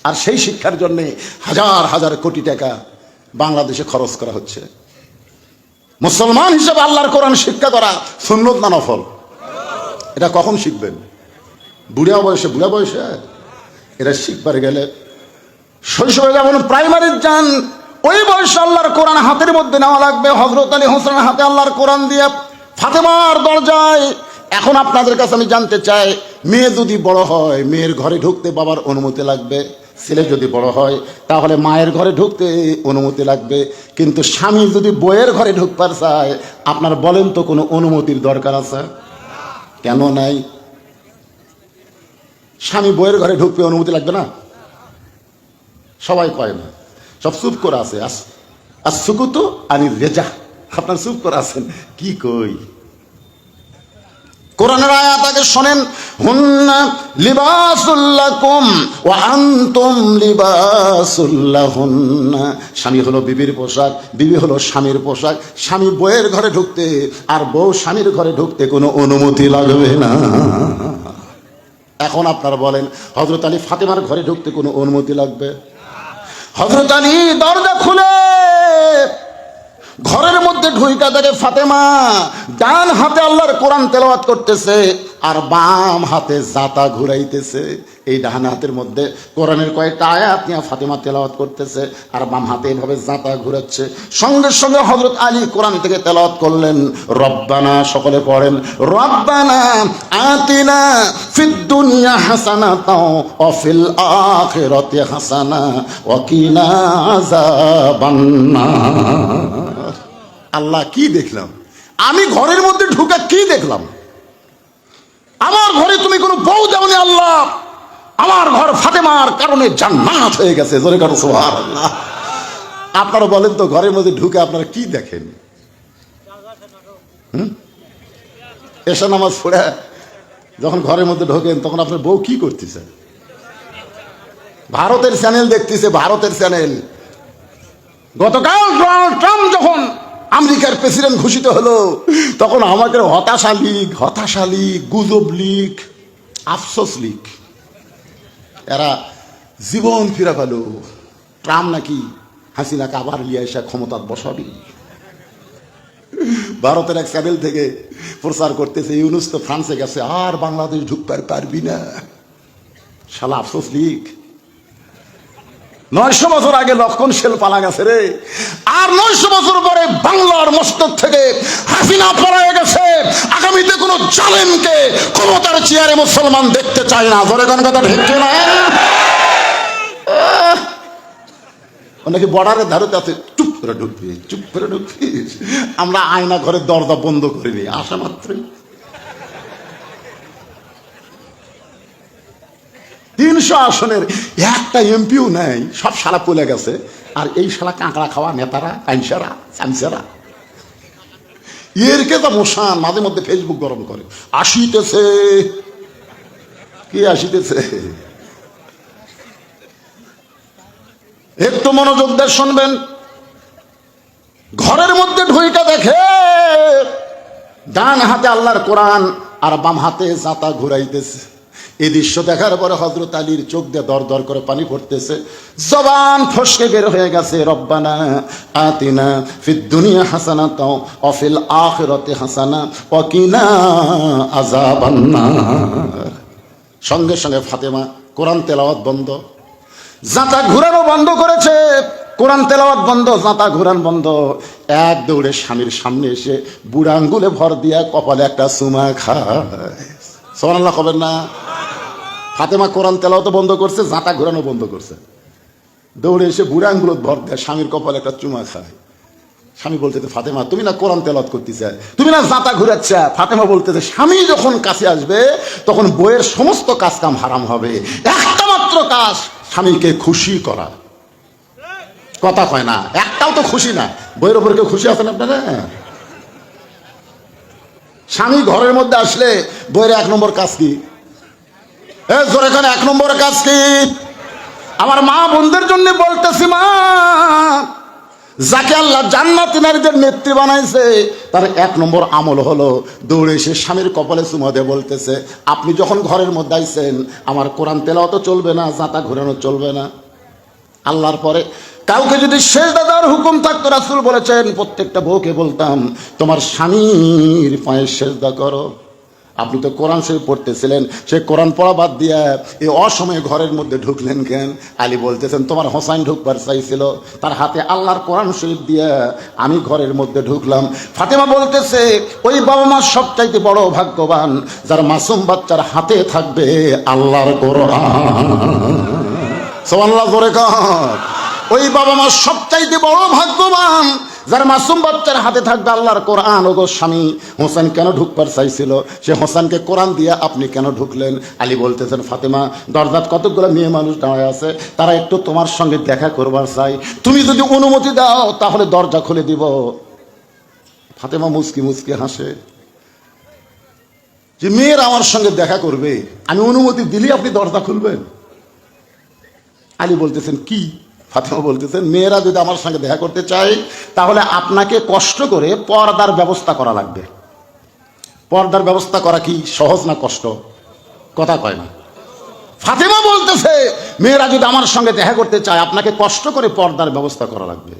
Speaker 1: আর সেই শিক্ষার জন্য হাজার হাজার কোটি টাকা বাংলাদেশে খরচ করা হচ্ছে। মুসলমান হিসেবে আল্লাহর কোরআন শিক্ষা করা সুন্নত না নফল? এটা কখন শিখবেন? বুড়া বয়সে? এটা শিখবার গেলে শৈশবে যেমন প্রাইমারি যান, ওই বয়সে আল্লাহর কোরআন হাতের মধ্যে নেওয়া লাগবে। হযরত আলী হোসেনের হাতে আল্লাহর কোরআন দিয়ে ফাতেমার দরজায়। এখন আপনাদের কাছে আমি জানতে চাই, মেয়ে যদি বড় হয় মেয়ের ঘরে ঢুকতে বাবার অনুমতি লাগবে, ছেলে যদি বড় হয় তাহলে মায়ের ঘরে ঢুকতে অনুমতি লাগবে। কিন্তু স্বামী যদি বইয়ের ঘরে ঢুকবার চায়, আপনার বলেন তো কোনো অনুমতির দরকার আছে? কেন নাই? স্বামী বইয়ের ঘরে ঢুকতে অনুমতি লাগবে না? সবাই কয় না, সব চুপ করে আছে। আর সুকুতু আনির রেজা, আপনার চুপ করে আছেন কি কই? কোরআনের আয়াত আগে শোনেন, হুন্না লিবাসুল লাকুম ওয়া আনতুম লিবাসুল লাহুন্না। স্বামী হলো বিবির পোশাক, বিবি হলো স্বামীর পোশাক। স্বামী বউয়ের ঘরে ঢুকতে আর বউ স্বামীর ঘরে ঢুকতে কোনো অনুমতি লাগবে না। এখন আপনারা বলেন, হযরত আলী ফাতেমার ঘরে ঢুকতে কোনো অনুমতি লাগবে? হযরত আলী দরজা খুলে ঘরের মধ্যে ঢুইকা দেখে ফাতেমা ডান হাতে আল্লাহর কোরআন তেলাওয়াত করতেছে আর বাম হাতে জাতা ঘুরাইতেছে। এই ডান হাতের মধ্যে কোরআনের কয়েকটা আয়াত নিয়ে ফাতেমা তেলাওয়াত করতেছে আর বাম হাতে এইভাবে জাতা ঘুরাচ্ছে। সঙ্গে সঙ্গে হযরত আলী কোরআন থেকে তেলাওয়াত করলেন, রব্বানা, সকলে পড়েন, রব্বানা আতিনা ফিদ দুনিয়া হাসানাতাও ওয়া ফিল আখিরাতি হাসানা ওয়া কিনা আযাবান্নার। আল্লাহ, কি দেখলাম আমি ঘরের মধ্যে ঢুকে? কি দেখলাম? আমার ঘরে তুমি কোনো বউ দাওনি আল্লাহ, আমার ঘর ফাতেমার কারণে জান্নাত হয়ে গেছে। জোরে করো সুবহানাল্লাহ। আপনারা বলেন তো, ঘরের মধ্যে ঢুকে আপনারা কি দেখেন? এশা নামাজ পড়ে যখন ঘরের মধ্যে ঢোকেন তখন আপনার বউ কি করতেছে? ভারতের চ্যানেল দেখতেছে, ভারতের চ্যানেল। গতকাল ডোনাল্ড ট্রাম্প যখন আমেরিকার প্রেসিডেন্ট ঘোষিত হলো, তখন আমাকে হতাশা লীগ, গুজব লীগ, আফসোস লীগ, এরা জীবন ফিরে পেল। ট্রাম্প নাকি হাসিনাকে আবার লিয়ে এসে ক্ষমতা বসাবি। ভারতের এক চ্যানেল থেকে প্রচার করতেছে, ইউনূস তো ফ্রান্সে গেছে, আর বাংলাদেশ ঢুকতে পারবি না। শালা আফসোস লীগ। 900 বছর আগে লক্ষণ সেল পালা গেছে রে, আর 900 বছর পরে বাংলার মস্তক থেকে হাসিনা পলায় গেছে। আগামীতে কোন জালেমকে ক্ষমতার চেয়ারে মুসলমান দেখতে চায় না। ধরে কোন কথা ঠিক না? অনেকে বর্ডারের ধারে আছে, চুপ করে ঢুকবি, চুপ করে ঢুকবি। আমরা আয়না ঘরের দরজা বন্ধ করিনি, আসা মাত্রই 300 আসনের একটা এমপিও নেই, সব শালা পলে গেছে। আর এই শালা কাঁকড়া খাওয়া নেতারা, কাইনসারা, চামচারা, এরকে তো মশান মাঝে মধ্যে ফেসবুক গরম করে। আসিতেছে, কি আসিতেছে? একটু মনোযোগ দিয়ে শুনবেন। ঘরের মধ্যে ঢুইটা দেখে ডান হাতে আল্লাহর কোরআন আর বাম হাতে জাতা ঘুরাইতেছে। এই দৃশ্য দেখার পরে হযরত আলীর চোখ দিয়ে দর দর করে পানি পড়তেছে, জবান ফসকে বের হয়ে গেছে, রব্বানা আতিনা ফিদ দুনিয়া হাসানাতাও ওয়া ফিল আখিরাতি হাসানা ওয়া কিনা আযাবান্নার। সঙ্গে সঙ্গে ফাতেমা কোরআন তেলাওয়াত বন্ধ, জাতা ঘুরানো বন্ধ করেছে। কোরআন তেলাওয়াত বন্ধ, জাতা ঘুরান বন্ধ। এক দৌড়ে স্বামীর সামনে এসে বুড়া আঙ্গুলে ভর দিয়া কপালে একটা চুমা খায়। সুবহানাল্লাহ কবেন না? ফাতেমা কোরআন তেলাওয়াত বন্ধ করছে, জাতা ঘুরানো বন্ধ করছে। দৌড়ে এসে বুড়া আঙ্গুলে ভর দেয়, স্বামীর কপালে একটা চুমা খায়। স্বামী বলতেছে, ফাতেমা তুমি না কোরআন তেলাওয়াত করতেছে, তুমি না জাতা ঘুরাচ্ছ। ফাতেমা বলতেছে, স্বামী যখন কাছে আসবে তখন বইয়ের সমস্ত কাজ কাম হারাম হবে। একটা মাত্র কাজ, স্বামীকে খুশি করা। কথা কয় না, একটাও তো খুশি না। বইয়ের ওপর কেউ খুশি আছেন আপনারা? স্বামী ঘরের মধ্যে আসলে বইয়ের 1 নম্বর কাজ কি? জোরে করে 1 নম্বর কাজ কি? আমার মা বোনদের জন্য বলতেছি, মা, যাকে আল্লাহ জান্নাতি নারীদের নেত্রী বানাইছে তার 1 নম্বর আমল হলো দৌড়ে এসে স্বামীর কপালে চুমা দিয়ে বলতেছে, আপনি যখন ঘরের মধ্যে আইছেন আমার কোরআন তেলাওয়াত চলবে না, জাতা ঘুরানো চলবে না। আল্লাহর পরে কাউকে যদি সেজদা দেওয়ার হুকুম থাকতো, রাসূল বলেছেন প্রত্যেকটা বউকে বলতাম তোমার স্বামীর পায়ে সেজদা করো। আপনি তো কোরআন শরীফ পড়তেছিলেন, সে কোরআন পড়া বাদ দিয়া এই অসময়ে ঘরের মধ্যে ঢুকলেন কেন? আলী বলতেছেন তোমার হোসাইন ঢুকবার চাইছিল, তার হাতে আল্লাহর কোরআন শরীফ দিয়া আমি ঘরের মধ্যে ঢুকলাম। ফাতেমা বলতেছে, ওই বাবা মা সবচাইতে বড় ভাগ্যবান যার মাসুম বাচ্চার হাতে থাকবে আল্লাহর কোরআন। সুবহানাল্লাহ জোরে কর। ওই বাবা মা সবচাইতে বড় ভাগ্যবান যার মাসুম বাচ্চার হাতে থাকবে আল্লাহর কোরআন। ওগো স্বামী, হোসেন কেন ঢুকবার চাইছিল, সে হোসেনকে কোরআন দিয়া আপনি কেন ঢুকলেন? আলী বলতেছেন, ফাতেমা দরজাত কতগুলো মেয়ে মানুষ দাঁড়ায় আছে, তারা একটু তোমার সঙ্গে দেখা করবার চাই, তুমি যদি অনুমতি দাও তাহলে দরজা খুলে দিব। ফাতেমা মুচকি মুচকি হাসে যে মেয়ের আমার সঙ্গে দেখা করবে, আমি অনুমতি দিলে আপনি দরজা খুলবেন? আলী বলতেছেন কি? ফাতেমা বলতেছেন, মেয়েরা যদি আমার সঙ্গে দেখা করতে চায় তাহলে আপনাকে কষ্ট করে পর্দার ব্যবস্থা করা লাগবে। পর্দার ব্যবস্থা করা কি সহজ না কষ্ট? কথা কয় না। ফাতেমা বলতেছে, মেয়েরা যদি আমার সঙ্গে দেখা করতে চায় আপনাকে কষ্ট করে পর্দার ব্যবস্থা করা লাগবে।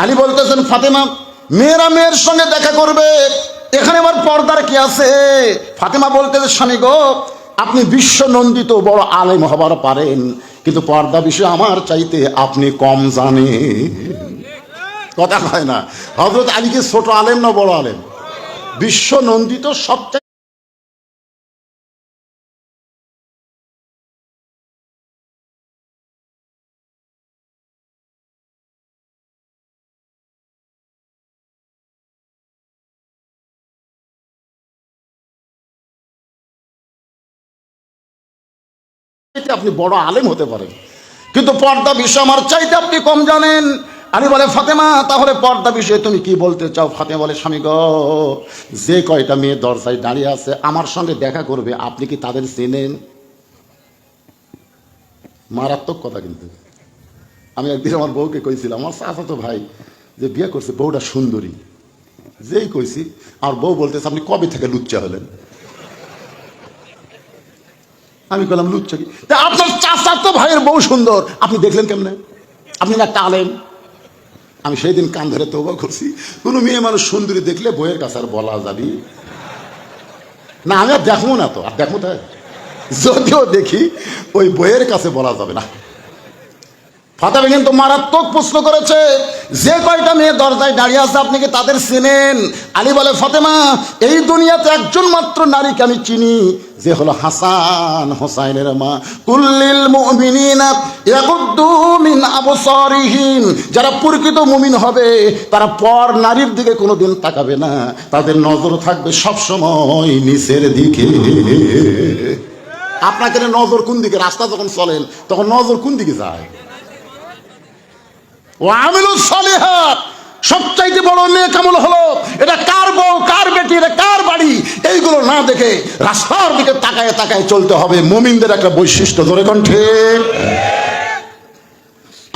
Speaker 1: আলী বলতেছেন, ফাতেমা মেয়েরা মেয়ের সঙ্গে দেখা করবে, এখানে আবার পর্দার কি আছে? ফাতেমা বলতেছে, স্বামী গো, আপনি বিশ্ব নন্দিত বড় আলেম হবার পারেন, কিন্তু পর্দা বিষয় আমার চাইতে আপনি কম জানেন। কথা হয় না। হযরত আলীকে ছোট আলেম না বড় আলেম? বিশ্ব নন্দিত সবচেয়ে আপনি বড় আলেম হতে পারেন, কিন্তু পর্দা বিষয় আমার চাইতে আপনি কম জানেন। আলী বলে, ফাতেমা তাহলে পর্দা বিষয়ে তুমি কি বলতে চাও? ফাতেমা বলে, স্বামী গো, যে কয়টা মেয়ে দরজায় দাঁড়িয়ে আছে আমার সঙ্গে দেখা করবে, আপনি কি তাদের চেনেন? মারাত্মক কথা। কিন্তু আমি একদিন আমার বউকে কইছিলাম, আমার চাচাতো ভাই যে বিয়ে করছে বউটা সুন্দরী, যেই কইছি আর বউ বলতেছে, আপনি কবে থেকে লুচ্চা হলেন? আমি বললাম, লুচ্চা কি? তা আপনার চাচাতো ভাইয়ের বউ সুন্দর, আপনি দেখলেন কেমনে? আপনি না একটা আলেম। আমি সেই দিন কান ধরে তওবা করছি, কোনো মেয়ে মানুষ সুন্দরী দেখলে বইয়ের কাছে আর বলা যাবি না। আমি আর দেখবো না, তো আর দেখবো তাই, যদিও দেখি ওই বইয়ের কাছে বলা যাবে না। খতাবে কিন্তু মারাত্মক প্রশ্ন করেছে, যে কয়টা মেয়ে দরজায় দাঁড়িয়ে আছে আপনি কি তাদের চেনেন? আলী বলে, ফাতেমা, এই দুনিয়াতে একজন মাত্র নারীকে আমি চিনি, যে হলো হাসান হোসাইনের মা। কুল্লিল মুমিনিনা ইয়াগুদ্দু মিন আবসারিহিম, যারা প্রকৃত মুমিন হবে তারা পর নারীর দিকে কোনোদিন তাকাবে না, তাদের নজর থাকবে সবসময় নিচের দিকে। আপনাকে নজর কোন দিকে? রাস্তা যখন চলেন তখন নজর কোন দিকে যায়? ও আমিলুস সালিহাত, সবচাইতে বড় নেক আমল হলো এটা কার বউ, কার বেটি, এটা কার বাড়ি, এইগুলো না দেখে রাস্তার দিকে তাকায় তাকায় চলতে হবে। মুমিনদের একটা বৈশিষ্ট্য, ধরে কোন ঠিক।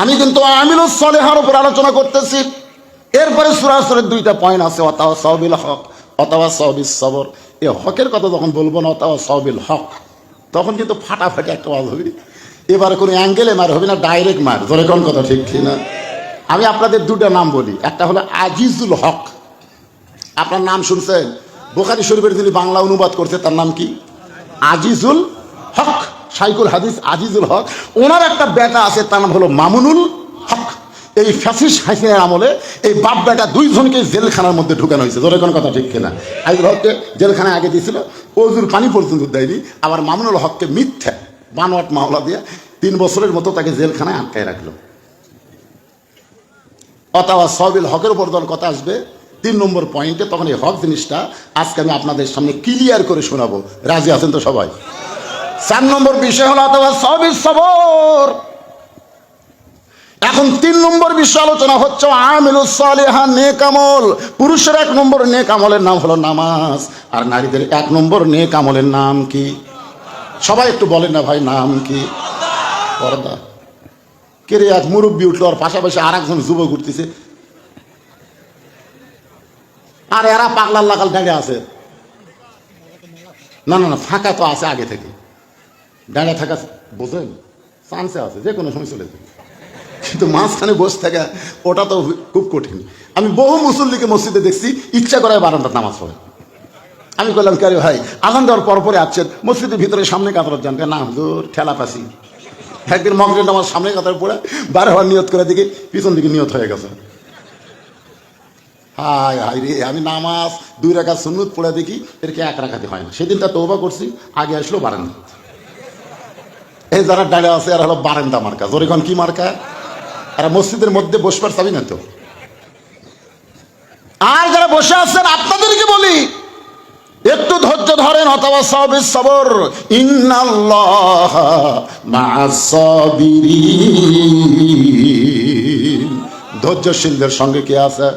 Speaker 1: আমি কিন্তু আমিলুস সালিহার উপর আলোচনা করতেছি। এরপরে সূরা আসরের দুইটা পয়েন্ট আছে, ওয়াতাওয়াসাউ বিল হক, ওয়াতাওয়াসাউ বিস সবর। এই হকের কথা যখন বলবো না, ওয়াতাওয়াসাউ বিল হক, তখন কিন্তু ফাটাফাটি একটা আওয়াজ হবে। এবারে কোনো অ্যাঙ্গেলে মার হবে না, ডাইরেক্ট মার, ধরে কোন কথা ঠিক কিনা। আমি আপনাদের দুটা নাম বলি, একটা হলো আজিজুল হক। আপনার নাম শুনছেন? বুখারী শরীফের যিনি বাংলা অনুবাদ করছে তার নাম কি? আজিজুল হক, শাইখুল হাদিস আজিজুল হক। ওনার একটা বেটা আছে, তার নাম হলো মামুনুল হক। এই ফ্যাসিস্ট হাসিনার আমলে এই বাপ বেটা দুইজনকে জেলখানার মধ্যে ঢুকানো হয়েছে, ধরে কোন কথা ঠিক কিনা। আজিজুল হককে জেলখানায় আগে দিয়েছিল, অজুর পানি পর্যন্ত দেয়নি। আবার মামুনুল হককে মিথ্যা বানোয়াট মামলা দিয়ে 3 বছরের মতো তাকে জেলখানায় আটকায় রাখলো। ওয়াতাওয়াসাউ বিল হকের উপর যখন কথা আসবে 3 নম্বর পয়েন্টে, তখন এই হক জিনিসটা আজকে আমি আপনাদের সামনে ক্লিয়ার করে শোনাবো। রাজি আছেন তো সবাই? 4 নম্বর বিষয় হলো ওয়াতাওয়াসাউ বিস সবর। এখন 3 নম্বর বিষয় আলোচনা হচ্ছে আমিলুস সালিহা, নেক আমল। পুরুষের 1 নম্বর নেক আমলের নাম হলো নামাজ, আর নারীদের 1 নম্বর নেক আমলের নাম কি? সবাই একটু বলেন না ভাই, নাম কি? পর্দা। কে রে, এক মুরব্বী উঠলো, আর পাশাপাশি আর একজন যুবক উঠতেছে, আর এরা পাগলার লাগাল দাঁড়িয়ে আছে। না না না, ফাঁকা তো আছে আগে থেকে, দাঁড়িয়ে থাকা বোঝেন চান্সে আছে, যে কোনো সময় চলে যাবে, কিন্তু মাঝখানে বসে থাকা ওটা তো খুব কঠিন। আমি বহু মুসল্লিকে মসজিদে দেখছি ইচ্ছা করে বারান্দার নামাজ পড়ে। আমি বললাম, কে রে ভাই, আজান দেওয়ার পরে আসছেন মসজিদের ভিতরে, সামনে কাতার যান? না হুজুর, ঠেলা পাসি। একদিন মগরিব নামাজ সামনে কাতার পড়ে বার হওয়ার নিয়ত করে দেখি পিছন দিকে নিয়ত হয়ে গেছে। হায় হায় রে, আমি নামাজ 2 রাকাত সুন্নত পড়ে দেখি এরকে 1 রাকাতে হয় না। সেদিনটা তওবা করছি, আগে আসলো বারান্দা। এই যারা ডালে আছে এরা হলো বারান্দা মার্কা, জোরে কোন কি মার্কা? এরা মসজিদের মধ্যে বসবার চাবি না তো। আর যারা বসে আছেন আপনাদেরকে বলি, একটু ধৈর্য ধরেন। ওয়াতাওয়াসাউ বিস সবর, ইন্নাল্লাহা মা'আস সাবিরিন। ধৈর্যশীলদের সঙ্গে কে আছে?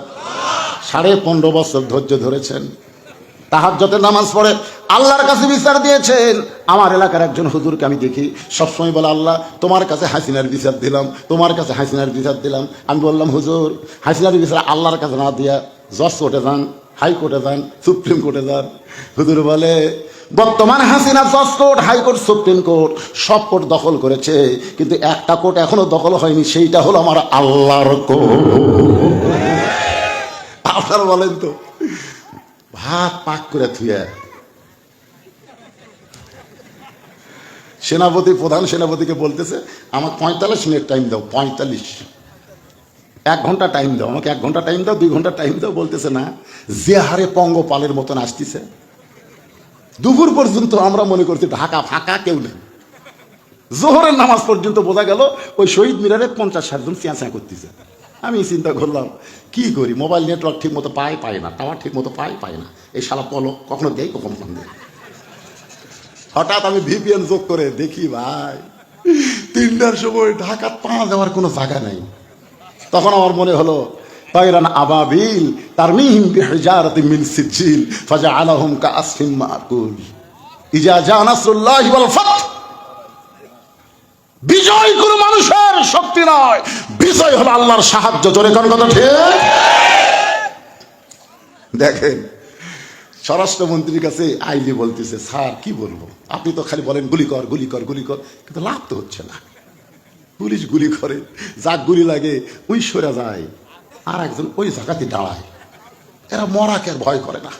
Speaker 1: 15.5 বছর ধৈর্য ধরেছেন, তাহাজ্জুদের নামাজ পড়ে আল্লাহর কাছে বিচার দিয়েছেন। আমার এলাকার একজন হুজুরকে আমি দেখি সবসময় বলে, আল্লাহ তোমার কাছে হাসিনার বিচার দিলাম, তোমার কাছে হাসিনার বিচার দিলাম। আমি বললাম, হুজুর, হাসিনার বিচার আল্লাহর কাছে না দিয়া জজ কোর্টে যান, হাইকোর্টে যান, সুপ্রিম কোর্টে যান। হুজুর বলে, বর্তমান হাসিনা জজ কোর্ট, হাইকোর্ট, সুপ্রিম কোর্ট সব কোর্ট দখল করেছে, কিন্তু একটা কোর্ট এখনো দখল হয়নি, সেইটা হলো আমার আল্লাহর কোর্ট। আপনারা বলেন তো, ভাত পাক করে থুয়ে সেনাপতি, প্রধান সেনাপতিকে বলতেছে, আমাকে 45 মিনিট টাইম দাও, 45, 1 ঘন্টা টাইম দাও, আমাকে 1 ঘন্টা টাইম দাও, 2 ঘন্টা টাইম দাও। বলতেছে না, যে হারে পঙ্গপালের মতন আসতেছে। দুপুর পর্যন্ত আমরা মনে করছি ঢাকা ফাঁকা, কেউ নেই। জোহরের নামাজ পর্যন্ত বোঝা গেল ওই শহীদ মিনারে 50-60 জন চেঁচা করতেছে। আমি চিন্তা করলাম, কি করি, মোবাইল নেটওয়ার্ক ঠিক মতো পায় না, টাওয়ার ঠিক মতো পায় না, এই শালা পলক কখনো দেয় কখনো দেয়। হঠাৎ আমি ভিপিএন যোগ করে দেখি, ভাই 3টার সময় ঢাকা পা যাওয়ার কোনো জায়গা নেই। তখন আমার মনে হলো, তায়রান আবাবিল তারমিহিম বিহিজারাতিন মিন সিজিল ফাজআলাহুম কাআসফিন মাকুল ইজা জা নাসরুল্লাহি ওয়াল ফাত। বিজয় কোনো মানুষের শক্তি নয়, বিজয় হলো আল্লাহর সাহায্য। জোরে কোন কথা ঠিক? দেখেন, স্বরাষ্ট্রমন্ত্রীর কাছে আইলি বলতেছে, স্যার কি বলবো, আপনি তো খালি বলেন গুলি কর গুলি কর গুলি কর, কিন্তু লাভ তো হচ্ছে না। পুলিশ গুলি করে, যাক গুলি লাগে ওই সরে যায়, আর একজন ওই জায়গাতে দাঁড়ায়। এরা মরাকে ভয় করে না।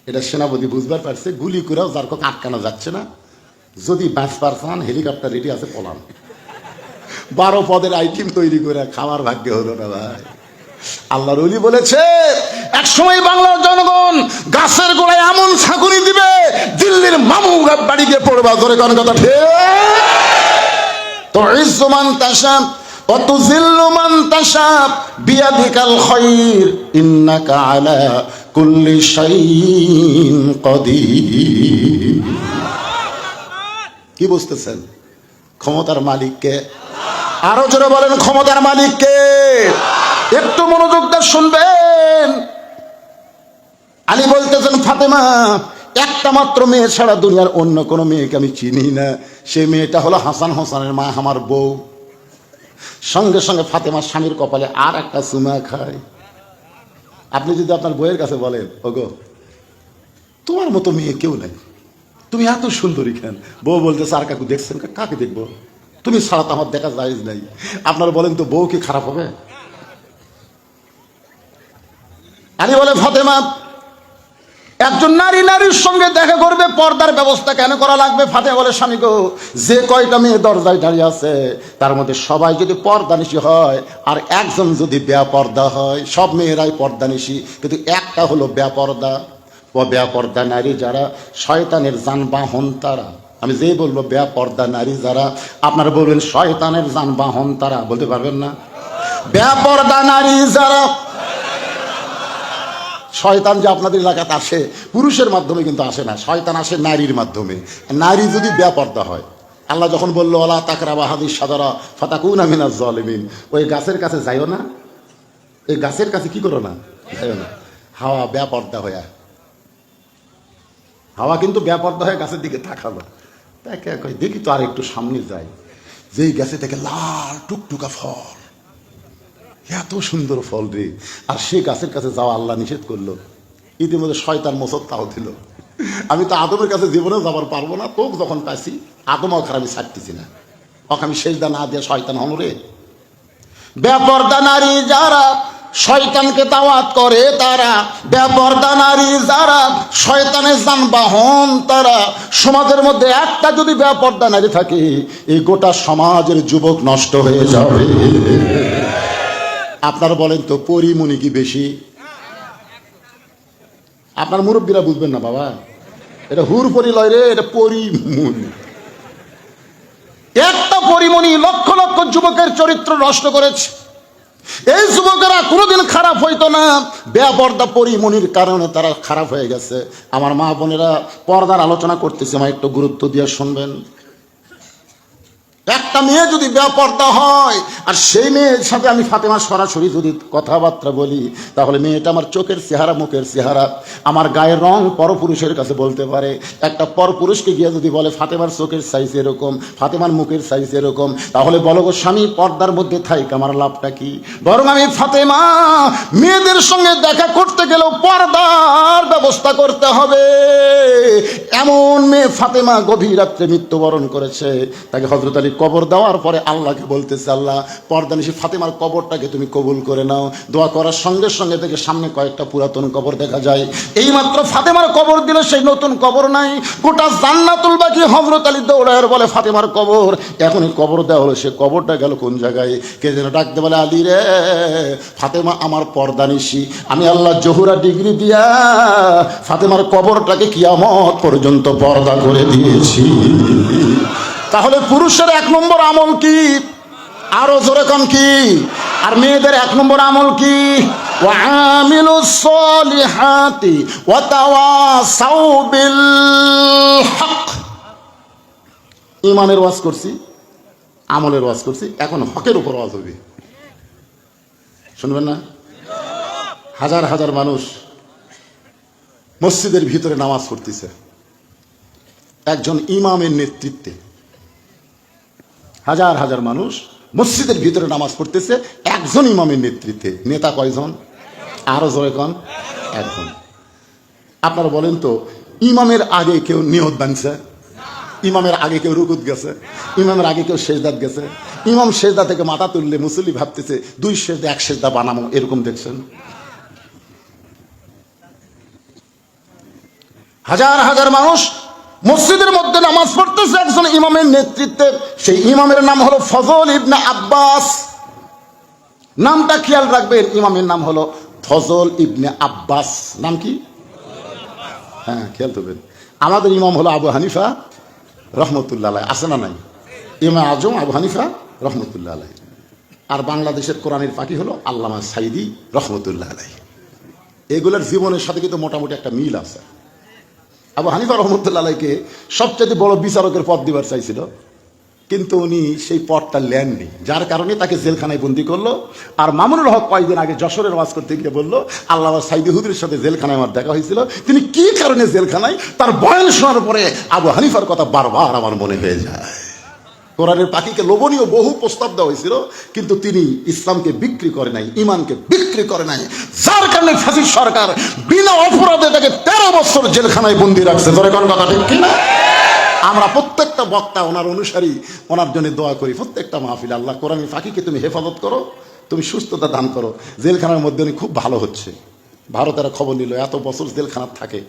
Speaker 1: এটা সেনাপতি বুঝবার পারছে, গুলি করেও যার কাছে আটকানো যাচ্ছে না, যদি বাঁচবার চান হেলিকপ্টার রেডি আছে, পলান। 12 পদের আইটেম তৈরি করে খাওয়ার ভাগ্য হলো না ভাই। আল্লাহর ওলি বলেছে এক সময় বাংলার জনগণ গাছের গোড়ায় এমন ছাঁকুনি দিবে দিল্লির মামু বাড়ি গিয়ে পড়বা। ধরে কোন কথা ঠিক? তো ইজ্জু মান তাশা ওয়া তুযিল্লু মান তাশা বিয়াদিকাল খায়র ইন্নাকা আলা কুল্লি শাইইন কাদির। কি বুঝতেছেন? ক্ষমতার মালিককে। আরো জোরে বলেন ক্ষমতার মালিককে। একটু মনোযোগ দিয়ে শুনবেন। আলী বলতেছেন ফাতেমা একটা মাত্র মেয়ে ছাড়া দুনিয়ার অন্য কোনো মেয়েকে আমি চিনি না, সে মেয়েটা হলো হাসান হোসেনের মা, আমার বউ। সঙ্গে সঙ্গে ফাতেমার স্বামীর কপালে আর একটা চুমা খায়। আপনি যদি আপনার বউয়ের কাছে বলেন ওগো তোমার মতো মেয়ে কেউ নাই, তুমি এত সুন্দরী কেন? বউ বলতেছে আর কাকু দেখছেন? কাকে দেখবো? তুমি ছাড়া তো আমার দেখা জায়েজ নাই। আপনারা বলেন তো বউ কি খারাপ হবে? আলী বলে ফাতেমা একজন নারীর সঙ্গে দেখা করবে, পর্দার ব্যবস্থা কেন করা লাগবে? ফাতেমা বলে স্বামী গো, যে কয়টা মেয়ে দরজায় দাঁড়িয়ে আছে তার মধ্যে সবাই যদি পর্দানিশী হয় আর একজন যদি বেপর্দা হয়, সব মেয়েরাই পর্দানিশী, কিন্তু একটা হলো বেপর্দা। ও বেপর্দা নারী যারা শয়তানের যানবাহন তারা। আমি যেই বলবো বেপর্দা নারী যারা, আপনারা বলবেন শয়তানের যানবাহন তারা। বলতে পারবেন না? বেপর্দা নারী যারা, শয়তান যে আপনাদের এলাকাতে আসে পুরুষের মাধ্যমে কিন্তু আসে না, শয়তান আসে নারীর মাধ্যমে। নারী যদি বেপর্দা হয়, আল্লাহ যখন বললো ওয়ালা তাকরাবা হাদিস সাদারা ফাতাকুনা মিনাজ জালিমিন, ওই গাছের কাছে যাইও না, ওই গাছের কাছে কি করো না, যাইও না। হাওয়া বেপর্দা হয়ে, হাওয়া কিন্তু বেপর্দা হয়ে গাছের দিকে তাকালো, তাকে কই দেখি তো আর একটু সামনে যাই, যেই গাছে থেকে লাল টুকটুকা ফল, এত সুন্দর ফল রে, আর সে গাছের কাছে যাওয়া আল্লাহ নিষেধ করলো। ইতিমধ্যে শয়তান মোসদ তাও দিল, আমি তো আদমের কাছে জীবনে যাবার পারবো না, তোকে যখন পাইছি আদম ওখানে আমি ছাড়তেছি না, ওকে আমি সেজদা না দিয়ে শয়তান হন রে। বেপর্দা নারী যারা শয়তানকে দাওয়াত করে তারা, বেপর্দা নারী যারা শয়তানের যানবাহন তারা। সমাজের মধ্যে একটা যদি বেপর্দা নারী থাকে এই গোটা সমাজের যুবক নষ্ট হয়ে যাবে। আপনারা বলেন তো পরিমণি কি বেশি? আপনার মুরব্বীরা বুঝবেন না বাবা, এটা হুর পরি লয় রে, এটা পরিমণি। একটা পরিমণি লক্ষ লক্ষ যুবকের চরিত্র নষ্ট করেছে। এই যুবকেরা কোনোদিন খারাপ হইতো না, বেপর্দা পরিমণির কারণে তারা খারাপ হয়ে গেছে। আমার মা বোনেরা পর্দার আলোচনা করতেছে, আমার একটু গুরুত্ব দিয়ে শুনবেন। একটা মেয়ে যদি বেপর্দা হয় আর সেই মেয়ের সাথে আমি ফাতেমা সরাসরি যদি কথাবার্তা বলি, তাহলে মেয়েটা আমার চোখের চেহারা, মুখের চেহারা, আমার গায়ের রং পরপুরুষের কাছে বলতে পারে। একটা পরপুরুষকে গিয়ে যদি বলে ফাতেমার চোখের সাইজ এরকম, ফাতেমার মুখের সাইজ এরকম, তাহলে বলো গো স্বামী পর্দার মধ্যে থাইক আমার লাভটা কি? বরং আমি ফাতেমা মেয়েদের সঙ্গে দেখা করতে গেলেও পর্দার ব্যবস্থা করতে হবে। এমন মেয়ে ফাতেমা গভীর রাত্রে মৃত্যুবরণ করেছে, তাকে হযরত আলী কবর দেওয়ার পরে আল্লাহকে বলতেছে আল্লাহ পর্দানিশী ফাতেমার কবরটাকে তুমি কবুল করে নাও। দোয়া করার সঙ্গে সঙ্গে থেকে সামনে কয়েকটা পুরাতন কবর দেখা যায়। এইমাত্র ফাতেমার কবর দিলে সেই নতুন কবর নাই, গোটা জান্নাতুল বাকি হযরত আলী দৌড়ায় বলে ফাতেমার কবর, এখনই কবর দেওয়া হলো, সে কবরটা গেল কোন জায়গায়? কে যেন ডাকতে বলে আলী রে, ফাতেমা আমার পর্দানিশী, আমি আল্লাহ জহুরা ডিগ্রি দিয়া ফাতেমার কবরটাকে কিয়ামত পর্যন্ত পর্দা করে দিয়েছি। তাহলে পুরুষের 1 নম্বর আমল কি? আরো জোরে কম কি? আর মেয়েদের 1 নম্বর আমল কি? ওয়াআমিলুস সলিহাতি ওয়া তাওয়াসাউ বিল হক। ঈমানের ওয়াজ করছি, আমলের ওয়াজ করছি, এখন হকের উপর ওয়াজ হবে। শুনবেন না? হাজার হাজার মানুষ মসজিদের ভিতরে নামাজ পড়তেছে একজন ইমামের নেতৃত্বে, হাজার হাজার মানুষ মসজিদের ভিতরে নামাজ পড়তেছে একজন ইমামের নেতৃত্বে। নেতা কয়জন? আরো জোরে কন, একজন। আপনারা বলেন তো ইমামের আগে কেউ নিয়ত বানছে? ইমামের আগে কেউ রুকুত গেছে? ইমামের আগে কেউ সেজদাত গেছে? ইমাম সেজদা থেকে মাথা তুললে মুসল্লি ভাবতেছে 2 সেজদা 1 সেজদা বানাবো, এরকম দেখছেন? হাজার হাজার মানুষ মসজিদের মধ্যে নামাজ পড়তেছে একজন ইমামের নেতৃত্বে। সেই ইমামের নাম হলো ফজল ইবনে আব্বাস। নামটা খেয়াল রাখবেন, ইমামের নাম হলো ফজল ইবনে আব্বাস। নাম কি? হ্যাঁ, খেয়াল করবেন। আমাদের ইমাম হলো আবু হানিফা রহমতুল্লাহ আলাইহি, আছে না নাই? ইমাম আজম আবু হানিফা রহমতুল্লাহ আলাইহি। আর বাংলাদেশের কোরআনের পাখি হলো আল্লামা সাইদি রহমতুল্লাহ আলাইহি। এগুলোর জীবনের সাথে কিন্তু মোটামুটি একটা মিল আছে। আবু হানিফা রহমতুল্লাহ আলাইহিকে সবচেয়ে বড় বিচারকের পদ দিবার চাইছিল, কিন্তু উনি সেই পদটা নেননি, যার কারণে তাকে জেলখানায় বন্দি করলো। আর মামুনুল হক কয়েকদিন আগে যশোরের ওয়াজ করতে গিয়ে বলল, আল্লামা সাইদি হুজুরের সাথে জেলখানায় আমার দেখা হয়েছিল, তিনি কি কারণে জেলখানায়, তার বয়ান শোনার পরে আবু হানিফার কথা বারবার আমার মনে হয়ে যায়। কোরআনের পাখিকে লোভনীয় বহু প্রস্তাব দেওয়া হয়েছিল, কিন্তু তিনি ইসলামকে বিক্রি করে নাই, ইমানকে বিক্রি করে নাই, যার কারণে ফাঁসির সরকার বিনা অপরাধে তাকে 13 বছর জেলখানায় বন্দি রাখছে। ধরে কোন কথা ঠিক কিনা? আমরা প্রত্যেকটা বক্তা, ওনার অনুসারী, ওনার জন্য দোয়া করি। প্রত্যেকটা মাহফিল, আল্লাহ কোরআনের পাখিকে তুমি হেফাজত করো, তুমি সুস্থতা দান করো। জেলখানার মধ্যে উনি খুব ভালো হচ্ছে। ভারতের খবর নিল, এত বছর জেলখানার থাকে,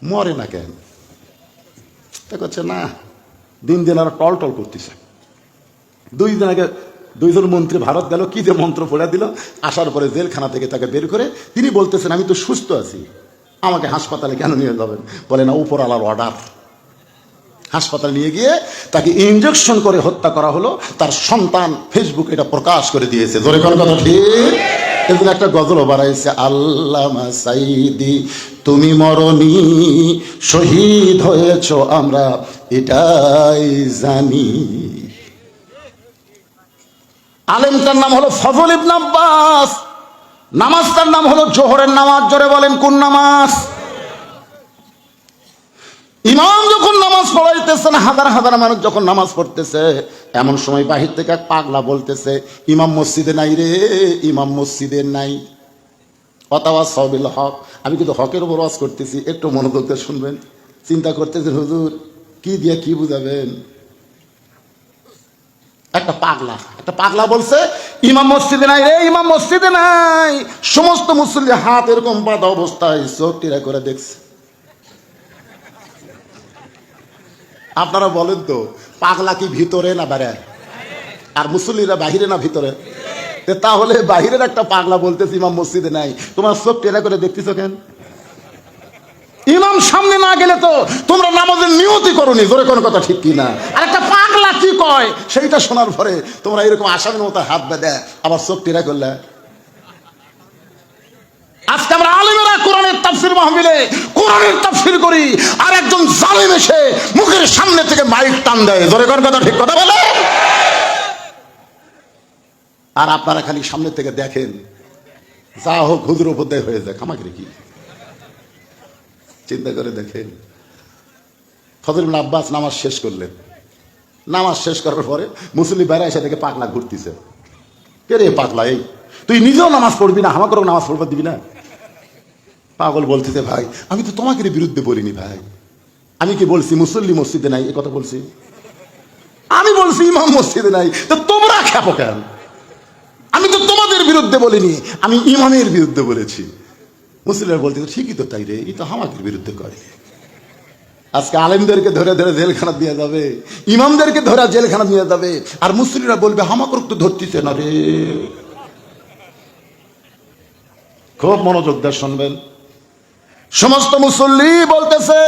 Speaker 1: মরে না কেন? তা করছে না, দিন দিন আরো টল টল করতেছে। 2 দিন আগে 2 জন মন্ত্রী ভারত গেল, কি যে মন্ত্র পড়ে দিল। আসার পরে জেলখানা থেকে তাকে বের করে তিনি বলতেছেন, আমি তো সুস্থ আছি, আমাকে হাসপাতালে কেন নিয়ে যাবেন? বলে না, উপর আলার অর্ডার। হাসপাতালে নিয়ে গিয়ে তাকে ইনজেকশন করে হত্যা করা হলো। তার সন্তান ফেসবুকে এটা প্রকাশ করে দিয়েছে। জোরে কোন কথা ঠিক? এদিন একটা গজলও বাড়াইছে, আল্লামা সাইদি তুমি মরনি, শহীদ হয়েছ আমরা এটাই জানি। আলেমটার নাম হলো ফজল ইবনে আব্বাস, নামাজটার নাম হলো জোহরের নামাজ। জোরে বলেন, কোন নামাজ? ইমাম যখন নামাজ পড়াইতেছেন, হাজার হাজার মানুষ যখন নামাজ পড়তেছে, এমন সময় বাহির থেকে এক পাগলা বলতেছে, ইমাম মসজিদে নাই রে, ইমাম মসজিদে নাই। ওয়াতাওয়াসাবিল হক। আমি কিন্তু হকের উপর ওয়াজ করতেছি, একটু মনোযোগ দিয়ে শুনবেন। চিন্তা করতেছেন, হুজুর কি দিয়ে কি বুঝাবেন? একটা পাগলা বলছে, ইমাম মসজিদে নাই রে, ইমাম মসজিদে নাই। সমস্ত মুসল্লি হাত এরকম বাঁধা অবস্থায় চোখ টিরা করে দেখছে। আপনারা বলেন তো, পাগলা কি ভিতরে না বাইরে? আর মুসল্লিরা বাহিরে না ভিতরে? তাহলে বাহিরের একটা পাগলা বলতেছে ইমাম মসজিদে নাই, তোমার চোখ টেরা করে দেখতেছো কেন? ইমাম সামনে না গেলে তো তোমরা নামাজের নিয়তি করোনি। জোরে কোন কথা ঠিক কিনা? আর একটা পাগলা কি কয় সেইটা শোনার পরে তোমরা এরকম আসামের মতো হাত বেঁধে আবার চোখ টেরা করলে। আজকে আমরা আলেমেরা কোরআনের তাফসীর মাহফিলে কোরআনের তাফসীর করি, আর একজন জালেম এসে মুখের সামনে থেকে মাইক টান দেয়। জোরে কোন কথা ঠিক কথা বলে। আর আপনারা খালি সামনে থেকে দেখেন, যা হোক হুজুর উপদেয় হয়ে যায়। খামাখের কি চিন্তা করে দেখেন। ফজল ইবনে আব্বাস নামাজ শেষ করলেন। নামাজ শেষ করার পরে মুসল্লি বাইরে এসে থেকে পাগলা ঘুরতেছে। কে রে পাগলা, এই তুই নিজেও নামাজ পড়বি না, আমাকেও নামাজ পড়বার দিবি না? পাগল বলতেছে, ভাই আমি তো তোমাকে বিরুদ্ধে বলিনি ভাই, আমি কি বলছি মুসল্লি মসজিদে নাই? এ কথা বলছি আমি, বলছি ইমাম মসজিদে নাই। তো তোমরা খেপো কেন? আমি তো তোমাদের বিরুদ্ধে বলিনি, আমি ইমামের বিরুদ্ধে বলেছি। মুসলিমরা বলতে, ঠিকই তো তাই রে, এই তো আমাদের বিরুদ্ধে করে। আজকে আলেমদেরকে ধরে ধরে জেলখানা দিয়ে যাবে, ইমামদেরকে ধরে জেলখানা দিয়ে যাবে, আর মুসলিমরা বলবে আমাকে তো ধরতেছে না রে। খুব মনোযোগ দিয়ে শুনবেন। সমস্ত মুসল্লি বলতেছে,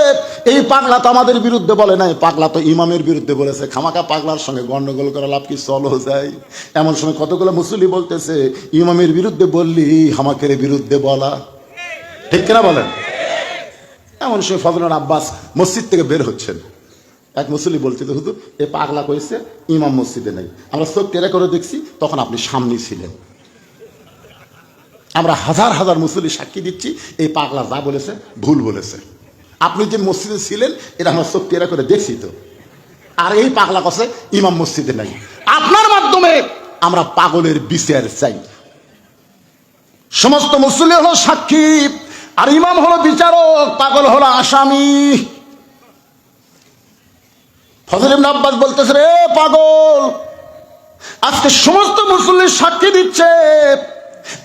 Speaker 1: এই পাগলা তো আমাদের বিরুদ্ধে বলে নাই, পাগলা তো ইমামের বিরুদ্ধে বলেছে। খামাকা পাগলার সঙ্গে গন্ডগোল করা লাভ কি? চলো যাই। এমন সময় কতগুলো মুসল্লি বলতেছে, ইমামের বিরুদ্ধে বললি হামাকের বিরুদ্ধে বলা, ঠিক কিনা বলেন? এমন সময় ফজল ইবনে আব্বাস মসজিদ থেকে বের হচ্ছেন। এক মুসল্লি বলছে, হুজুর এ পাগলা কইছে ইমাম মসজিদে নেই, আমরা চোখ টেরা করে দেখছি, তখন আপনি সামনে ছিলেন। আমরা হাজার হাজার মুসল্লি সাক্ষী দিচ্ছি, এই পাগলা যা বলেছে ভুল বলেছে। আপনি যে মসজিদে ছিলেন এটা আমরা চোখ টেরা করে দেখছি তো। আর এই পাগলা কছে ইমাম মসজিদে নাই। আপনার মাধ্যমে আমরা পাগলের বিচার চাই। সমস্ত মুসল্লি হলো সাক্ষী, আর ইমাম হলো বিচারক, পাগল হলো আসামি। ফজল ইবনে আব্বাস বলতেছে, রে পাগল, আজকে সমস্ত মুসল্লি সাক্ষী দিচ্ছে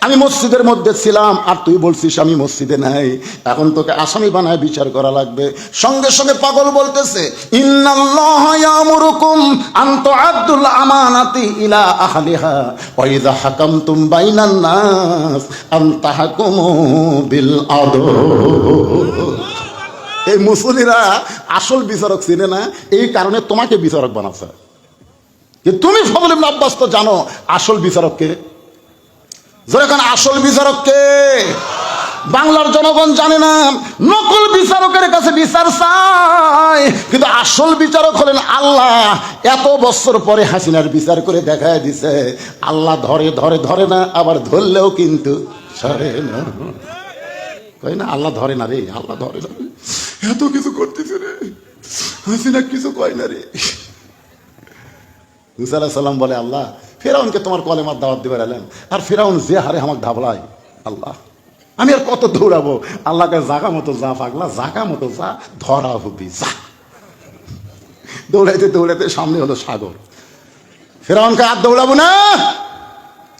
Speaker 1: আমি মসজিদের মধ্যে ছিলাম আর তুই বলছিস আমি মসজিদে নাই, এখন তোকে আসামি বানায় বিচার করা লাগবে। সঙ্গে সঙ্গে পাগল বলতেছে, ইন্নাল্লাহা ইয়ামুরুকুম আন তুআদ্দুল আমানাতি ইলা আহলিহা ওয়া ইযা হাকামতুম বাইনান নাস আন তাহকুমু বিল আদল। এই মুসলিরা আসল বিচারক চিনে না, এই কারণে তোমাকে বিচারক বানাচ্ছে। যে তুমি ফজল ইবনে আব্বাস তো জানো আসল বিচারককে, যখন আসল বিচারককে বাংলার জনগণ জানে না। নকল বিচারকের কাছে বিচার চায়, কিন্তু আসল বিচারক হলেন আল্লাহ। এত বছর পরে হাসিনার বিচার করে দেখায় দিছে আল্লাহ ধরে ধরে ধরে না, আবার ধরলেও কিন্তু সরে না। কই না আল্লাহ ধরে না রে, আল্লাহ ধরে না, এত কিছু করতেছে রে, হাসিনা কিছু কয় না রে। মুসা আলাইহিস সালাম বলে, আল্লাহ ফেরাউনকে তোমার কলেমার দাওয়াত দিবে এলেন, আর ফেরাউন যে হারে আমাকে ধাবলায়, আল্লাহ আমি আর কত দৌড়াবো। আল্লাহকে জাগা মতো যা পাগলা, জাগা মতো যা, ধরা হবি যা। দৌড়াইতে দৌড়াইতে সামনে হলো সাগর। ফেরাউনকে আর দৌড়াবো না,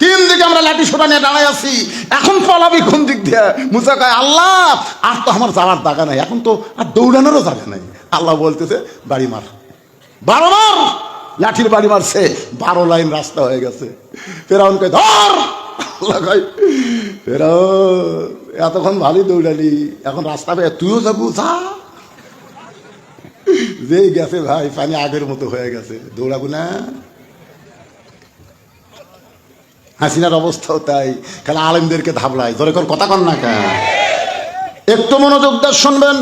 Speaker 1: তিন দিকে আমরা লাঠি সোটা নিয়ে দাঁড়াই আছি, এখন পলাবি কোন দিক দিয়ে? মুসা কয়, আল্লাহ আর তো আমার যাওয়ার জায়গা নাই, এখন তো আর দৌড়ানোরও জায়গা নাই। আল্লাহ বলতেছে, বাড়ি মার, 12 মার। লাঠির বাড়ি মারছে, 12 লাইন রাস্তা হয়ে গেছে। ফেরাউন কয়, ধর। আল্লাহ কয়, ফেরাউন এতক্ষণ ভালোই দৌড়ালি, এখন রাস্তা পেয়ে তুইও যাবো, যা। যেই গেছে ভাই, পানি আগের মতো হয়ে গেছে, দৌড়াবো না। হাসিনার অবস্থাও তাই, খেলা আলেমদেরকে ধাবলায়, ধরে কোন কথা কন না কেন? একটু মনোযোগ দিয়ে শুনবেন।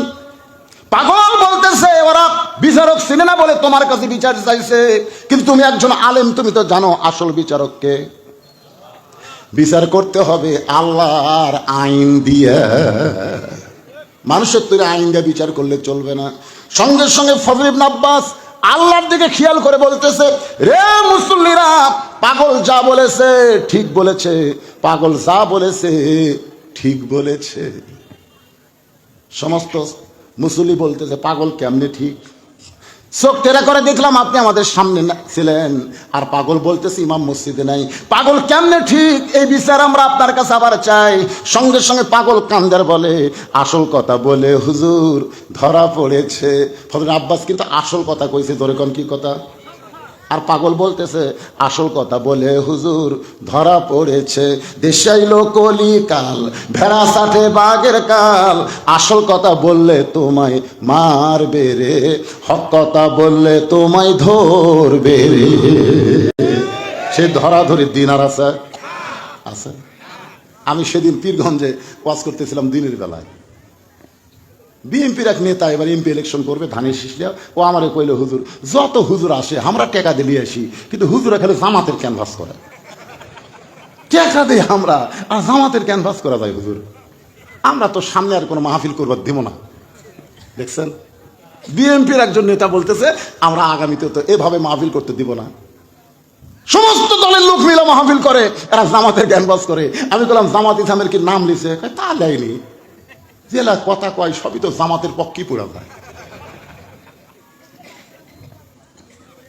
Speaker 1: পাগল বলতেছে ওরা বিচারক চিনে না বলে তোমার কাছে বিচার চাইছে, কিন্তু তুমি একজন আলেম, তুমি তো জানো আসল বিচারককে। বিচার করতে হবে আল্লাহর আইন দিয়ে, মানুষের তৈরি আইন দিয়ে বিচার করলে চলবে না। সঙ্গে সঙ্গে ফজল ইবনে আব্বাস আল্লাহর দিকে খেয়াল করে বলতেছে, রে মুসল্লিরা, পাগল যা বলেছে ঠিক বলেছে, পাগল যা বলেছে ঠিক বলেছে। সমস্ত মুসল্লি বলতেছে, পাগল কেমনে ঠিক? চোখ টেরা করে দেখলাম আপনি আমাদের সামনে ছিলেন, আর পাগল বলতেছে ইমাম মসজিদে নাই, পাগল কেমনে ঠিক? এই বিচার আমরা আপনার কাছে আবার চাই। সঙ্গে সঙ্গে পাগল কান্দার বলে, আসল কথা বলে হুজুর ধরা পড়েছে। ফজল আব্বাস কিন্তু আসল কথা কইছে, ধরে কোন কি কথা? আর পাগল বলতেছে, আসল কথা বলে হুজুর ধরা পড়েছে, দেশাইলো কলিকাল, ভেড়া সাথে বাঘের কাল, আসল কথা বললে তোমায় মারবে রে, হক কথা বললে তোমায় ধরবে রে। সে ধরাধরি দিন আর আছে আছে। আমি সেদিন পীরগঞ্জে ওয়াজ করতেছিলাম দিনের বেলায়। বিএনপির এক নেতা এবার এমপি ইলেকশন করবে, ধানের শীষরা, ও আমারে কইল, হুজুর যত হুজুর আসে আমরা টাকা দিয়ে আসি, কিন্তু হুজুরা খালি জামাতের ক্যানভাস করে, টাকা দেই আমরা, আর জামাতের ক্যানভাস করা যায় হুজুর। আমরা তো সামনে আর কোনো মাহফিল করবার দিব না। দেখছেন, বিএনপির একজন নেতা বলতেছে আমরা আগামীতে তো এভাবে মাহফিল করতে দিব না। সমস্ত দলের লোক মিলে মাহফিল করে, এরা জামাতের ক্যানভাস করে। আমি বললাম, জামাত ইসলামের কি নাম লিখছে? তা দেয়নি, জেলা কথা কয় সবই তো জামাতের পক্ষেই পড়া যায়।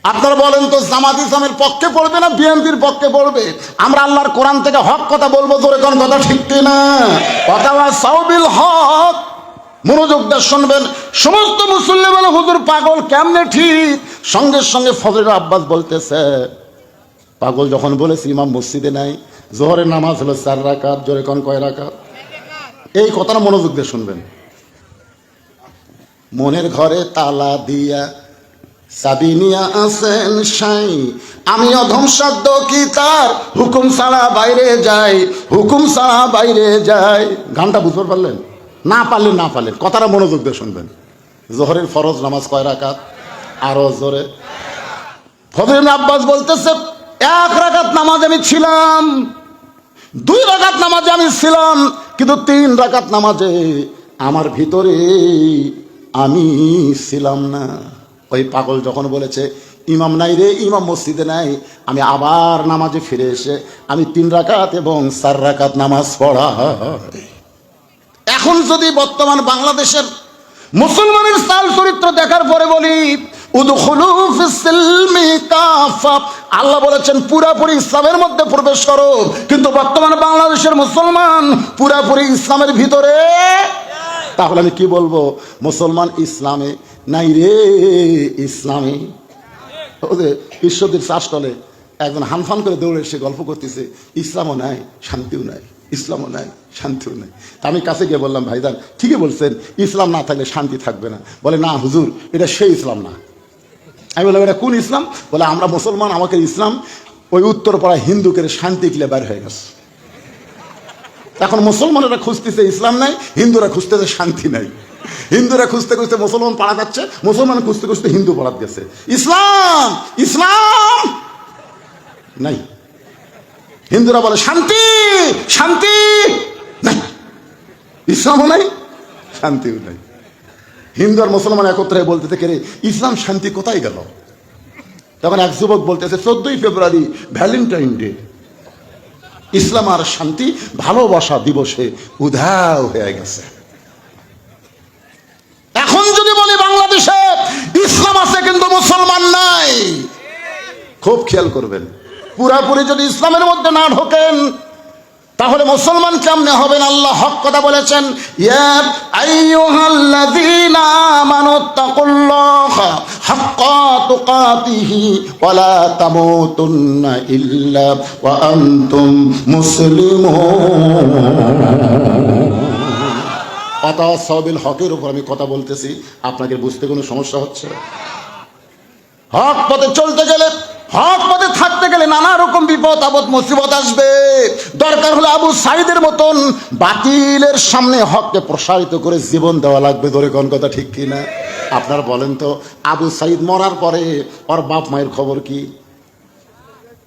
Speaker 1: আপনারা বলেন তো, জামাত ইসলামের পক্ষে পড়বে না বিএনপির পক্ষে পড়বে? আমরা আল্লাহর কোরআন থেকে হক কথা বলবো, জোরে কোন কথা ঠিক না? কথা সাউবিল হক, মনোযোগ দিয়ে শুনবেন। সমস্ত মুসল্লি বলে, হুজুর পাগল কেমনে ঠিক? সঙ্গে সঙ্গে ফজল আব্বাস বলতেছে, পাগল যখন বলেছে ইমাম মসজিদে নাই, জোহরের নামাজ হলো 4 রাকাত, জোরে কোন কয় রাকাত? এই কথাটা মনোযোগ দিয়ে শুনবেন। মনের ঘরে তালা দিয়া চাবি নিয়া আছেন সাই, আমি অধম সাধ্য কি তার হুকুম ছাড়া বাইরে যাই, হুকুম ছাড়া বাইরে যাই। গানটা বুঝতে পারলেন? না পারলেন না পারলেন, কথাটা মনোযোগ দিয়ে শুনবেন। জোহরের ফরজ নামাজ কয় রাকাত? আরো জোরে। ফজল ইবনে আব্বাস বলতেছে, 1 রাকাত নামাজ আমি ছিলাম, 2 রাকাত নামাজে আমি ছিলাম, কিন্তু 3 রাকাত নামাজে আমার ভিতরে আমি ছিলাম না। ওই পাগল যখন বলেছে ইমাম নাই রে, ইমাম মসজিদে নাই, আমি আবার নামাজে ফিরে এসে আমি 3 রাকাত এবং 4 রাকাত নামাজ পড়া। এখন যদি বর্তমান বাংলাদেশের মুসলমানের চাল চরিত্র দেখার পরে বলি, উদখুলু ফিস সিলমি কাফা, আল্লাহ বলেছেন পুরাপুরি ইসলামের মধ্যে প্রবেশ করো, কিন্তু বর্তমানে বাংলাদেশের মুসলমান পুরাপুরি ইসলামের ভিতরে। তাহলে আমি কি বলবো? মুসলমান ইসলামে নাই রে, ইসলামে। ঈশ্বরদীর চাষতলে একজন হানফান করে দৌড়ে এসে গল্প করতেছে, ইসলামও নাই শান্তিও নাই, ইসলামও নাই শান্তিও নাই। তা আমি কাছে গিয়ে বললাম, ভাইজান ঠিকই বলছেন, ইসলাম না থাকলে শান্তি থাকবে না। বলে না হুজুর, এটা সেই ইসলাম না। আমি বললাম এটা কোন ইসলাম? বলে আমরা মুসলমান, আমাকে ইসলাম। ওই উত্তরপাড়া হিন্দুকে শান্তি কিলে বের হয়ে গেছে। এখন মুসলমানেরা খুঁজতেছে ইসলাম নাই, হিন্দুরা খুঁজতেছে শান্তি নাই। হিন্দুরা খুঁজতে খুঁজতে মুসলমান পাড়া যাচ্ছে, মুসলমান খুঁজতে খুঁজতে হিন্দু পাড়া গেছে। ইসলাম ইসলাম নাই। হিন্দুরা বলে শান্তি শান্তি নাই, ইসলামও নাই শান্তিও নাই। হিন্দু আর মুসলমান একত্রে বলতে থেকে রে ইসলাম শান্তি কোথায় গেল? তখন এক যুবক বলতেছে 14ই ফেব্রুয়ারি ভ্যালেন্টাইন ডে, ইসলাম আর শান্তি ভালোবাসা দিবসে উধাও হয়ে গেছে। এখন যদি বলি বাংলাদেশে ইসলাম আছে কিন্তু মুসলমান নাই, খুব খেয়াল করবেন। পুরাপুরি যদি ইসলামের মধ্যে না ঢোকেন তাহলে মুসলমান কেমনে হবেন? আল্লাহ হক কথা বলেছেন, ইয়া আইয়ুহাল্লাযীনা আমানুত্তাকুল্লাহা হাক্কা তুকাতিহি ওয়া লা তামুতুন্না ইল্লা ওয়া আনতুম মুসলিমুন। আতাসাবিল হকের উপর আমি কথা বলতেছি, আপনাকে বুঝতে কোনো সমস্যা হচ্ছে? হক পথে চলতে গেলে, হক পথে থাকতে গেলে নানা রকম বিপদ আপদ মুসিবত আসবে। দরকার হলে আবু সাইদের মতন বাতিলের সামনে হককে প্রসারিত করে জীবন দেওয়া লাগবে। ধরে কোন কথা ঠিক কিনা? আপনারা বলেন তো, আবু সাইদ মরার পরে ওর বাপ মায়ের খবর কি?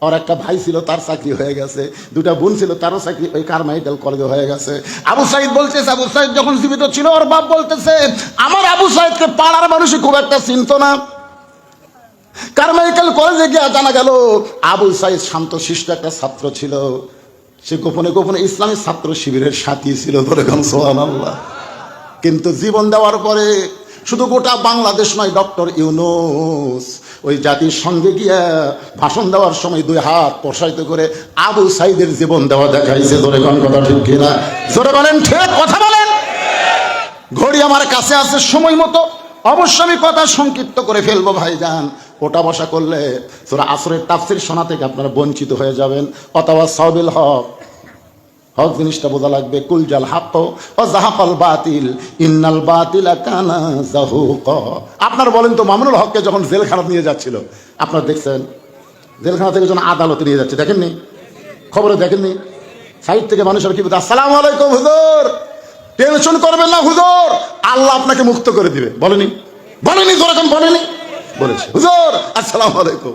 Speaker 1: ওর একটা ভাই ছিল, তার চাকরি হয়ে গেছে। দুটা বোন ছিল, তারও চাকরি ওই কারমাইকেল কলেজে হয়ে গেছে। আবু সাইদ বলতেছে, আবু সাইদ যখন জীবিত ছিল ওর বাপ বলতেছে, আমার আবু সাইদকে পাড়ার মানুষই খুব একটা চিনত না। কারমাইকেল কলেজে গিয়ে জানা গেল আবু সাইদ শান্ত শিষ্ট একটা ছাত্র ছিল। সে গোপনে গোপনে ইসলামী ছাত্র শিবিরের সাথী ছিল। ধরে গান সুবহানাল্লাহ। কিন্তু জীবন দেওয়ার পরে শুধু গোটা বাংলাদেশ নয়, ডক্টর ইউনূস ওই জাতির সঙ্গে গিয়া ভাষণ দেওয়ার সময় দুই হাত প্রসারিত করে আবু সাইদের জীবন দেওয়া দেখাইছে। ধরে কোন কথা ঠিক কিনা? জোরে বলেন, ঠিক কথা বলেন। ঘড়ি আমার কাছে আছে সময় মতো, অবশ্য আমি কথা সংক্ষিপ্ত করে ফেলবো ভাইজান। ওটা বসা করলে সূরা আসরের তাফসীর শোনা থেকে আপনারা বঞ্চিত হয়ে যাবেন। অথবা সাবিল হক, হক জিনিসটা বোঝা লাগবে। কুল জাল হক ওয়া যাহাকাল বাতিল ইন্নাল বাতিলা কানা যাহুকা। আপনারা বলেন তো, মামুনুল হককে যখন জেলখানা নিয়ে যাচ্ছিল, আপনারা দেখছেন? জেলখানা থেকে যখন আদালতে নিয়ে যাচ্ছে, দেখেননি? খবরে দেখেননি? সাইড থেকে মানুষের কি বলতে, আসসালামু আলাইকুম হুজুর, টেনশন করবেন না হুজুর, আল্লাহ আপনাকে মুক্ত করে দিবে। বলেনি? বলেনি? যেরকম বলেনি, বলেছে হুজুর আসসালামু আলাইকুম।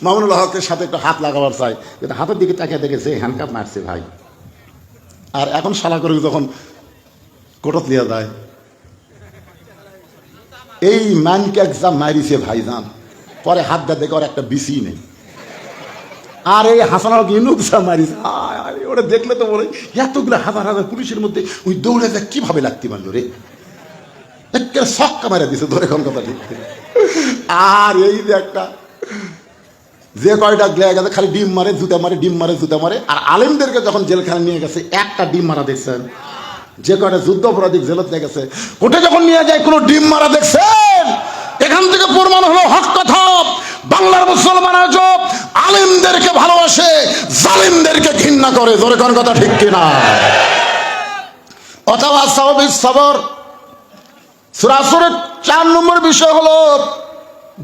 Speaker 1: মামুনুল হকের সাথে একটু হাত লাগাবার চাই, কিন্তু হাতের দিকে তাকিয়ে দেখেছে হ্যান্ডকাপ মারছে ভাই। আর এখন শালা করে যখন কোটত লিয়া যায়, এই ম্যানকে এক্সাম মারিছে ভাইজান, পরে হাত দা দেখে ওর একটা বিসি নেই। আর এই হাসান হক ইউনুসা মারিছে, ওরা দেখলে তো বলে এতগুলো হাজার হাজার পুলিশের মধ্যে ওই দৌড়ে দেখ কিভাবে লাগতে পারলো রে, একেবারে ছক্কা মারা দিছে। ধরে কোন কথা ঠিক। আর এই যে একটা যে কয়টা গ্লেয়া গেছে খালি ডিম মারে জুতা মারে, ডিম মারে জুতা মারে। আর আলেমদেরকে যখন জেলখানে নিয়ে গেছে একটা ডিম মারা দেখছেন? যে কয়টা যুদ্ধ অপরাধী জেলত নিয়ে গেছে ওটা যখন নিয়ে যায় কোনো ডিম মারা দেখছেন? এখান থেকে প্রমাণ হলো হক কথা, বাংলার মুসলমান আজ আলেমদেরকে ভালোবাসে, জালিমদেরকে ঘৃণা করে। ধরে কোন কথা ঠিক কিনা? অথবা সাহাবী সবর। সূরা আসরের 4 নম্বর বিষয় হলো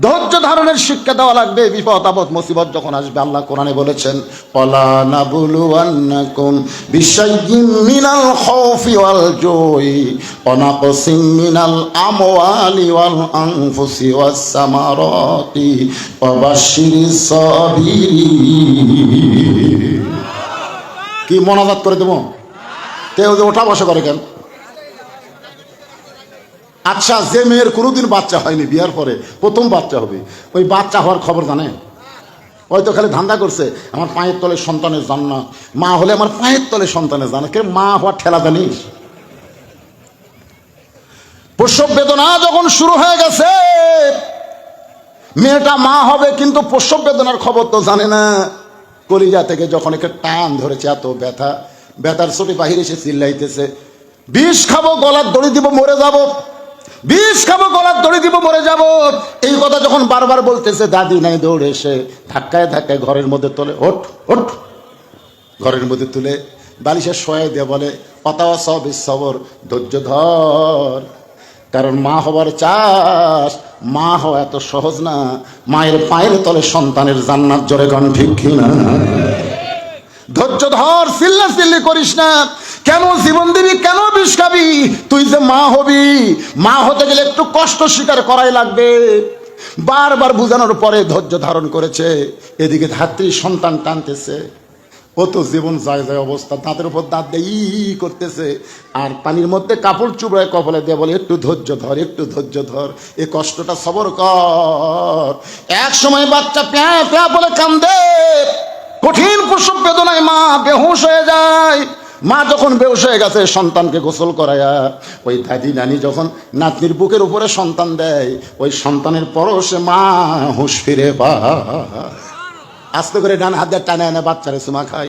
Speaker 1: ধৈর্য ধারণের শিক্ষা দেওয়া লাগবে। বিপদ আপদ মুসিবত যখন আসবে, আল্লাহ কোরআনে বলেছেন, ওয়ালা নাবলুওয়ান্নাকুম বিশাইয়্যিম মিনাল খাউফি ওয়াল জুই ওয়া নাকসিম মিনাল আমওয়ালি ওয়াল আনফুসি ওয়াস সামারাতি ওয়া বাশশিরিস সাবিরিন। কি মোনাজাত করে দেব? কেউ যে ওঠা বসা করে কেন? আচ্ছা, যে মেয়ের কোনোদিন বাচ্চা হয়নি, বিয়ার পরে প্রথম বাচ্চা হবে, ওই বাচ্চা হওয়ার খবর জানে? হয়তো খালি ধান্দা করছে আমার পায়ের তলে সন্তানের জান্নাত, মা হলে আমার পায়ের তলে সন্তানের জান্নাত। কে মা হওয়ার ঠেলা জানিস? প্রসব বেদনা যখন শুরু হয়ে গেছে, মেয়েটা মা হবে কিন্তু প্রসব বেদনার খবর তো জানে না। কলিজা থেকে যখন একে টান ধরেছে, এত ব্যথা, ব্যথার ছুটি বাহিরে এসে চিল্লাইতেছে, বিষ খাবো, গলার দড়ি দিব, মরে যাব, বিষ খাবো, গলার দড়ি দিব, মরে যাব। এই কথা যখন বারবার বলতেছে, দাদি নাই দৌড়ে এসে ধাক্কায় ধাক্কায় ঘরের মধ্যে তোলে, ওঠ ওঠ, ঘরের মধ্যে তুলে বালিশে শোয়াই দিয়ে বলে, অতাওয়া সব সবর, ধৈর্য ধর, কারণ মা হবার চাস, মা হওয়া এত সহজ না। মায়ের পায়ের তলে সন্তানের জান্নাত, জোরে গান ঠিক কিনা? ধৈর্য ধর, চিল্লা চিল্লি করিস না। কেন জীবন দিবি, কেন বিষ খাবি? তুই যে মা হবি, মা হতে গেলে একটু কষ্ট স্বীকার করাই লাগবে। বারবার বুঝানোর পরে ধৈর্য ধারণ করেছে। এদিকে ধাত্রী সন্তান টানতেছে, ও তো জীবন যায় যায় অবস্থা, দাঁতের উপর দাঁত দিয়ে ই করতেছে, আর পানির মধ্যে কাপড় চুবড়ায় কপালে দিয়ে বলে, একটু ধৈর্য ধর, একটু ধৈর্য ধর, এই কষ্টটা সবর কর। এক সময় বাচ্চা প্যা প্যা বলে কান্দে, কঠিন প্রসব বেদনায় মা বেহুশ হয়ে যায়। মা যখন বেহুশ হয়ে গেছে, সন্তানকে গোসল করায়া ওই দাদি নানি যখন নাতনির বুকের উপরে সন্তান দেয়, ওই সন্তানের পরশে মা হুঁশ ফিরে পায়। আস্তে করে ডান হাত দিয়ে টানে এনে বাচ্চারে চুমা খায়।